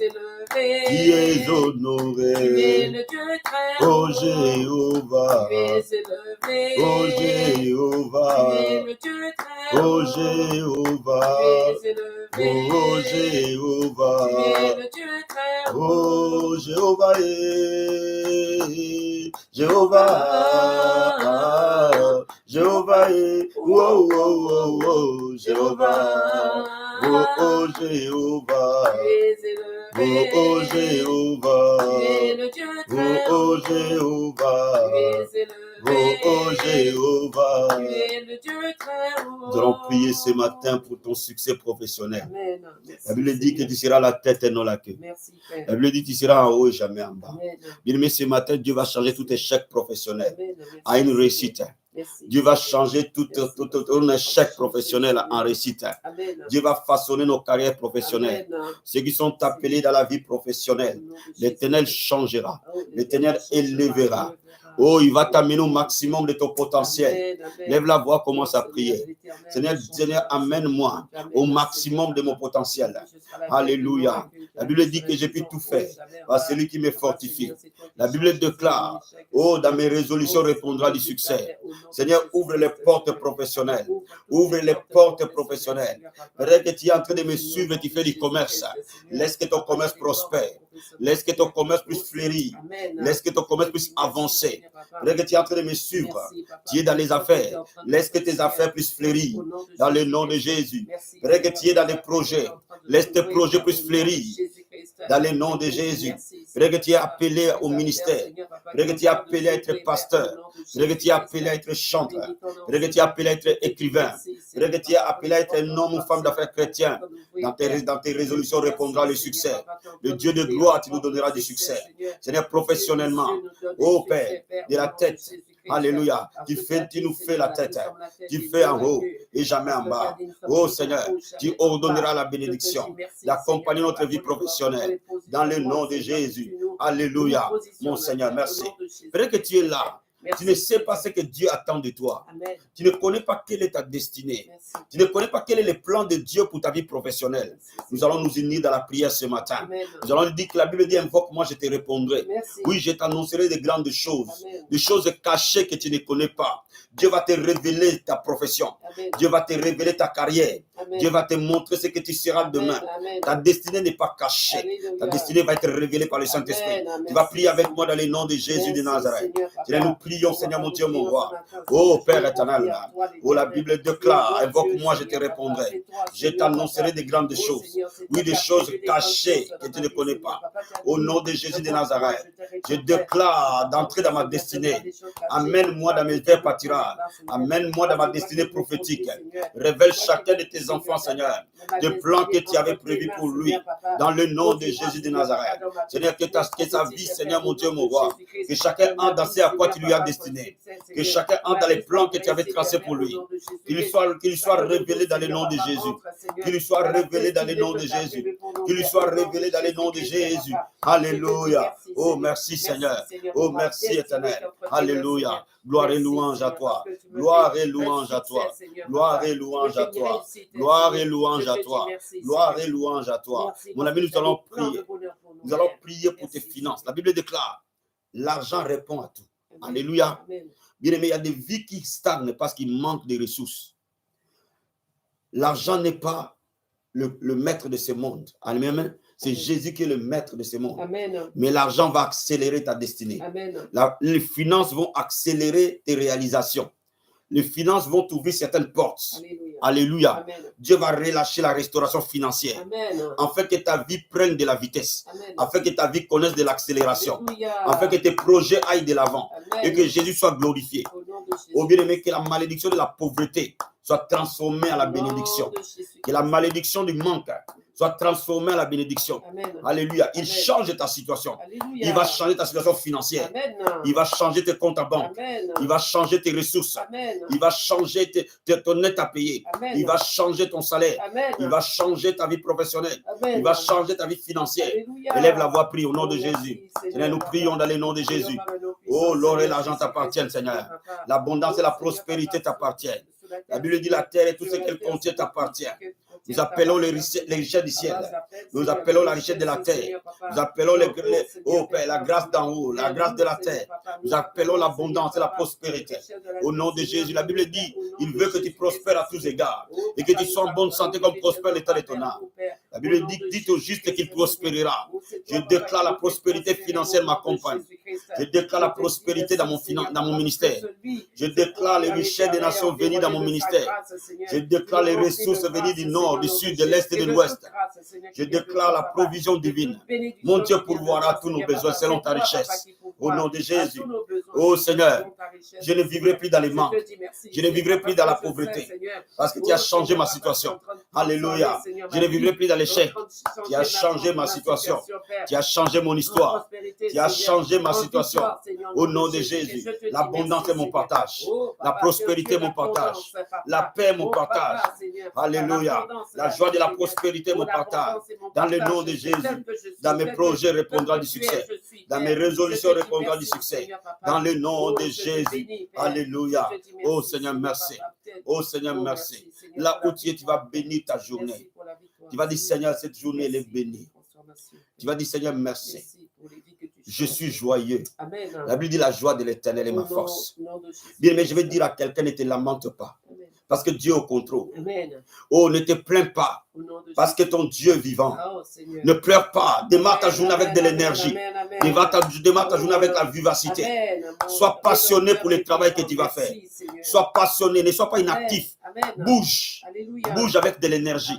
élevé. Qui es Tu es honoré. le Dieu très haut. Oh, Jéhovah. Tu es élevé. Oh, Tu es Jéhovah. le Dieu très haut. Oh, Jéhovah. Tu es élevé. Oh, Jéhovah. Tu es le Dieu très haut. Oh, Jéhovah est, Jéhovah, Jéhovah est, oh, oh, oh, oh, Jéhovah, oh, oh, Jéhovah, Tu es élevé. oh, oh, Jéhovah, Tu es le Dieu oh, très oh, haut. Jéhovah, Tu es oh, élevé. oh, Jéhovah. Tu es le Dieu très haut. Nous allons prier ce matin pour ton succès professionnel. Amen. Merci, La Bible dit que Seigneur. tu seras la tête et non la queue. Merci, Père. La Bible dit que tu seras en haut et jamais en bas. Amen. Bien aimé, ce matin, Dieu va changer tout échec professionnel Amen. Merci, à une Seigneur. réussite. Merci. Dieu va changer tout un échec professionnel en réussite. Amen. Dieu va façonner nos carrières professionnelles. Amen. Ceux qui sont appelés dans la vie professionnelle, Au nom de l'Éternel Jésus. changera. Oh, L'Éternel élèvera. élèvera. Oh, il va t'amener au maximum de ton potentiel. Amen, amen. Lève la voix, commence à Seigneur, prier. l'Éternel, Seigneur, Seigneur, amène-moi au maximum de mon potentiel. Alléluia. La Bible dit que j'ai pu tout faire par celui qui me fortifie. La Bible déclare, oh, dans mes résolutions répondra du succès. Seigneur, ouvre les portes professionnelles. Ouvre les portes professionnelles. Peut-être que tu es en train de me suivre et tu fais du commerce. Laisse que ton commerce prospère. Laisse que ton commerce puisse fleurir. Laisse que ton commerce puisse avancer. Peut-être que tu es en train de me suivre. Tu es dans les affaires. Laisse que tes affaires puissent fleurir. Dans le nom de Jésus. Peut-être que tu es dans les projets. Laisse tes projets puissent fleurir. Dans le nom de Jésus. Peut-être que tu es appelé au ministère. Peut-être que tu es appelé à être pasteur. Peut-être que tu es appelé à être chanteur. Peut-être que tu es appelé à être écrivain. Peut-être que tu es appelé à être un homme ou femme d'affaires chrétien. Dans tes résolutions répondra le succès. Le Dieu de gloire, tu nous donneras du succès. Seigneur, professionnellement. Oh Père, de la tête. Alléluia. Tu nous fais la tête. Tu fais en haut et jamais en bas. Oh Seigneur, tu ordonneras la bénédiction d'accompagner notre vie professionnelle. Dans le nom de Jésus. Alléluia. Mon Seigneur, merci. Peut-être que tu es là. Tu ne sais pas ce que Dieu attend de toi. Amen. Tu ne connais pas quelle est ta destinée. Merci. Tu ne connais pas quel est le plan de Dieu pour ta vie professionnelle. Nous allons nous unir dans la prière ce matin. Amen. Nous allons dire que la Bible dit invoque-moi, je te répondrai. Merci. Oui, je t'annoncerai de grandes choses, Amen. des choses cachées que tu ne connais pas. Dieu va te révéler ta profession. Amen. Dieu va te révéler ta carrière. Amen. Dieu va te montrer ce que tu seras demain. Amen. Ta destinée n'est pas cachée. Alléluia. Ta destinée va être révélée par le Saint-Esprit. Amen. Tu vas Merci, prier avec Seigneur. moi dans le nom de Jésus de Merci, Nazareth. Seigneur, Papa. Seigneur, nous prions, Seigneur, mon Dieu, mon roi. Nous Oh prions Père ce éternel, matin, toi, oh la l'Éternel. Bible déclare, Dieu, invoque-moi, je te Seigneur, Papa. répondrai. C'est toi, Je Seigneur, t'annoncerai Papa. de grandes Oh, choses. Seigneur, c'est Oui, toi des qui as choses fait des cachées grandes que choses tu ne dans connais ma vie, pas. Papa, tu as Au dit, nom de Jésus de invoque-moi, Nazareth, je te je répondrai. déclare d'entrer dans ma Seigneur, destinée. des choses cachées. Amène-moi dans mes vers pâturages. suffira. Amène-moi dans ma destinée prophétique. Révèle chacun de tes enfants, Seigneur, des plans que tu avais prévus pour lui. Dans le nom de Jésus de Nazareth. Seigneur, que sa vie, Seigneur, mon Dieu, mon roi. Que chacun entre dans ce à quoi tu lui as destiné. Que chacun entre dans les plans que tu avais tracés pour lui. Qu'il lui soit révélé dans le nom de Jésus. Qu'il lui soit révélé dans le nom de Jésus. Qu'il lui soit révélé dans le nom de Jésus. Alléluia. Oh, merci Seigneur. Oh, merci éternel. Alléluia. Gloire et louange à toi. Gloire et louange à toi. Gloire et louange à toi. Gloire et louange à toi. Gloire et louange à toi. Mon ami, nous allons prier. Nous allons prier pour tes finances. La Bible déclare, l'argent répond à tout. Alléluia. Bien aimé, il y a des vies qui stagnent parce qu'il manque de ressources. L'argent n'est pas le maître de ce monde. Amen. C'est Jésus qui est le maître de ce monde. Amen. Mais l'argent va accélérer ta destinée. Amen. Les finances vont accélérer tes réalisations. Les finances vont t'ouvrir certaines portes. Alléluia. Alléluia. Amen. Dieu va relâcher la restauration financière. Amen. Afin que ta vie prenne de la vitesse. Amen. Afin que ta vie connaisse de l'accélération. Alléluia. Afin que tes projets aillent de l'avant. Amen. Et que Jésus soit glorifié. Au nom de Jésus. Au bien-aimé, que la malédiction de la pauvreté soit transformée en la bénédiction. Que la malédiction du manque soit transformée en la bénédiction. Amen. Alléluia. Il Amen. change ta situation. Alléluia. Il va changer ta situation financière. Amen. Il va changer tes comptes à banque. Amen. Il va changer tes ressources. Amen. Il va changer ton net à payer. Amen. Il va changer ton salaire. Amen. Il va changer ta vie professionnelle. Amen. Il va changer ta vie financière. Alléluia. Élève la voix, prie au nom de Oh, merci, Jésus. Seigneur, Seigneur, nous Papa. prions dans le nom de Jésus. Oh, l'or et l'argent t'appartiennent, Seigneur. L'abondance et la prospérité t'appartiennent. La Bible dit la terre et tout ce qu'elle contient t'appartient. Nous appelons les richesses du ciel. Nous appelons la richesse de la terre. Nous appelons oh Père, la grâce d'en haut, la grâce de la terre. Nous appelons l'abondance et la prospérité. Au nom de Jésus, la Bible dit, il veut que tu prospères à tous égards et que tu sois en bonne santé comme prospère l'état de ton âme. La Bible dit, dites au juste qu'il prospérera. Je déclare la prospérité financière m'accompagne. Je déclare la prospérité dans mon ministère. Je déclare les richesses des nations venues dans mon ministère. Je déclare les ressources venues du nord, du sud, de l'est et de l'ouest. Je déclare la provision divine. Mon Dieu pourvoira tous nos besoins selon ta richesse. Au nom de Jésus. Oh Seigneur, je ne vivrai plus dans les manques. Je ne vivrai plus dans la pauvreté. Parce que tu as changé ma situation. Alléluia. Je ne vivrai plus dans l'échec. Tu as changé ma situation. Tu as changé mon histoire. Tu as changé ma situation. Au nom de Jésus. L'abondance est mon partage. La prospérité est mon partage. La paix est mon partage. Alléluia. La joie de la prospérité est mon partage. Dans le nom de Jésus. Dans mes projets répondra du succès. Dans mes résolutions répondra du succès. Dans le nom de Jésus. Alléluia. Oh Seigneur, merci. Oh Seigneur, merci. Là où tu es, tu vas bénir ta journée. Tu vas dire, Seigneur, cette journée, elle est bénie. Tu vas dire, Seigneur, merci. Je suis joyeux. La Bible dit, la joie de l'Éternel est ma force. Bien, mais je vais dire à quelqu'un, ne te lamente pas. Parce que Dieu est au contrôle. Oh, ne te plains pas. Parce que ton Dieu est vivant. Ne pleure pas. Démarre ta journée avec de l'énergie. Démarre ta journée avec la vivacité. Sois passionné pour le travail que tu vas faire. Sois passionné. Ne sois pas inactif. Bouge. Bouge avec de l'énergie.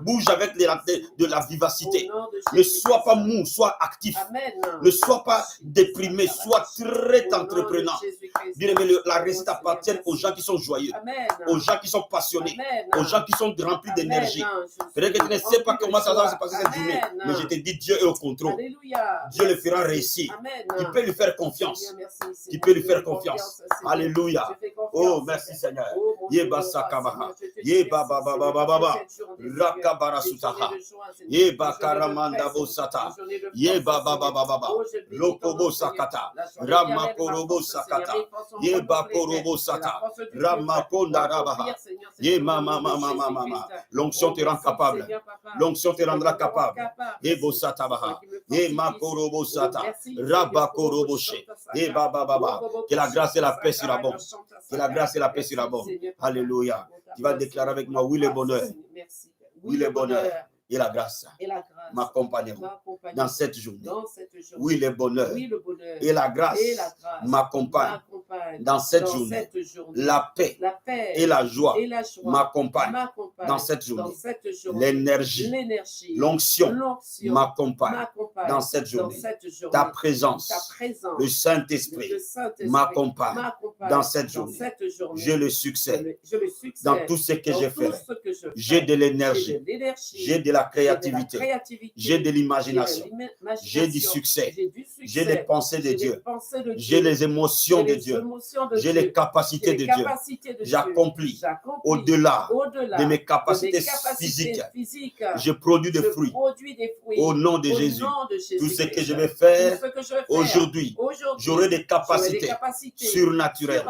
Bouge avec de la vivacité. Ne sois pas mou. Sois actif. Ne sois pas déprimé. Sois très entreprenant. Bien aimé, la réussite appartient aux gens qui sont joyeux. Aux gens qui sont passionnés. Aux gens qui sont remplis d'énergie. Peut-être que tu ne sais pas comment ça va se passer cette journée. Mais je te dis, Dieu est au contrôle. Dieu le fera réussir. Tu peux lui faire confiance. Tu peux lui faire confiance. Alléluia. Oh, merci Seigneur. Yeba sakabaha. Yeba baba baba baba. Rakabara sutaha. Yeba karamanda bosata. Yeba baba baba. Lokobo sakata. Ramakorobo sakata. Yeba korobo sata. Ramakonda rabaha. Yema mama mama mama. L'onction te rend capable. L'onction te rendra capable. Yebo satabaha. Yema korobo sata. Rabakoroboshe. Yeba baba baba. Que la grâce et la paix sur la bonne. Que la grâce et la paix sur la bonne. Alléluia. Tu vas déclarer avec moi, oui le bonheur. Oui le bonheur. Et la grâce m'accompagneront dans cette journée. Oui, le bonheur et la grâce m'accompagnent m'accompagne dans cette dans journée. cette journée. La paix La paix et la joie et la joie m'accompagnent m'accompagnent dans cette dans journée. cette journée. L'énergie, L'énergie, l'onction l'onction m'accompagne m'accompagne dans cette dans journée. cette journée. Ta Ta présence, présence, le Saint-Esprit le Saint-Esprit m'accompagne m'accompagne dans cette journée. journée. J'ai le succès Je le succès dans tout ce que dans je tout fais. ce que je fais. J'ai de l'énergie, J'ai de l'énergie, j'ai de la j'ai de la créativité, créativité, j'ai de l'imagination, j'ai de l'imagination, j'ai du succès, j'ai du succès, j'ai les pensées de j'ai les Dieu, pensées de j'ai Dieu, les émotions j'ai de les Dieu, émotions de j'ai Dieu, les capacités j'ai de les Dieu. capacités de Dieu. J'accomplis J'accomplis au-delà au-delà de mes capacités capacités physiques. physiques. Je produis des Je fruits produis des fruits au nom de au Jésus. nom de Tout ce que Jésus-Christ. je vais Tout faire ce que je vais faire aujourd'hui, j'aurai des capacités surnaturelles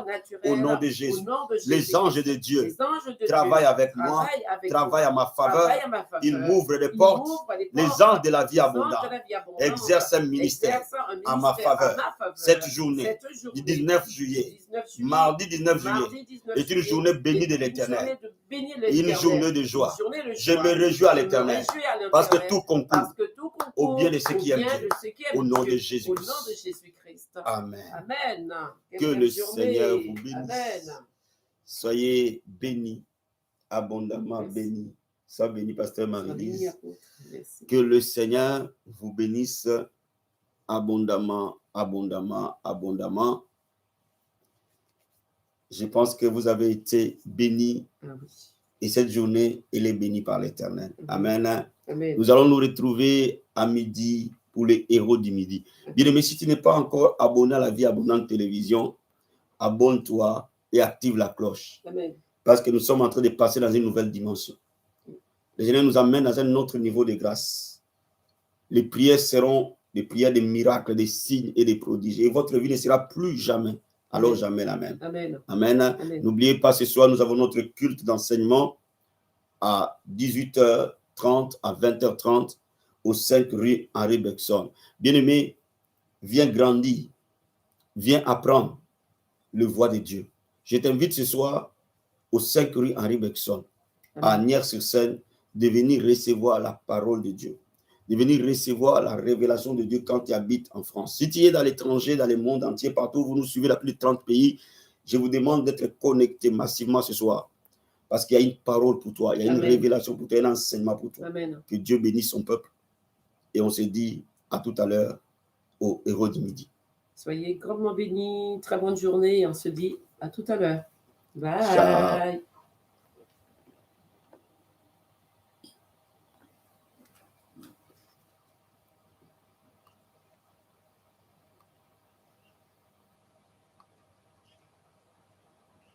au nom de Jésus. Les anges de Dieu Les anges de travaillent Dieu avec moi, travaillent avec travaillent moi, à ma faveur. travaillent à ma faveur. Ils m'ouvrent les Ils portes. m'ouvrent les Les portes. anges de la vie Les anges abondante de la vie abondante exercent un ministère exercent un à ma ministère faveur. Cette journée du 19 juillet, mardi 19 juillet, est une journée bénie de l'Éternel, une journée de joie. Je me réjouis à l'Éternel parce que tout concourt au bien de ceux qui aiment Dieu. Au nom de Jésus. Au nom de Jésus-Christ. Amen. Amen. Que le Seigneur vous bénisse. Amen. Soyez bénis, abondamment Merci. bénis. Sois béni, pasteur Sois béni, Marie-Lise. apôtre. Merci. Que le Seigneur vous bénisse abondamment, abondamment, abondamment. Je pense que vous avez été bénis Ah oui. et cette journée, elle est bénie par l'Éternel. Amen. Amen. Nous allons nous retrouver à midi pour les héros du midi. Bien-aimé, si tu n'es pas encore abonné à la Vie Abondante Télévision, abonne-toi et active la cloche. Amen. Parce que nous sommes en train de passer dans une nouvelle dimension. Le Seigneur nous amène dans un autre niveau de grâce. Les prières seront des prières de miracles, des signes et des prodiges. Et votre vie ne sera plus jamais, alors Amen. jamais la même. Amen. Amen. Amen. N'oubliez pas, ce soir, nous avons notre culte d'enseignement à 18h30 à 20h30 au 5 rue Henri Bergson. Bien-aimé, viens grandir, viens apprendre le voix de Dieu. Je t'invite ce soir au 5 rue Henri Bergson, à Nières-sur-Seine, de venir recevoir la parole de Dieu, de venir recevoir la révélation de Dieu quand tu habites en France. Si tu es dans l'étranger, dans le monde entier, partout, vous nous suivez dans plus de 30 pays, je vous demande d'être connecté massivement ce soir, parce qu'il y a une parole pour toi, il y a une révélation pour toi, un enseignement pour toi. Amen. Que Dieu bénisse son peuple. Et on se dit à tout à l'heure au héros du midi. Soyez grandement bénis, très bonne journée et on se dit à tout à l'heure. Bye. Ciao.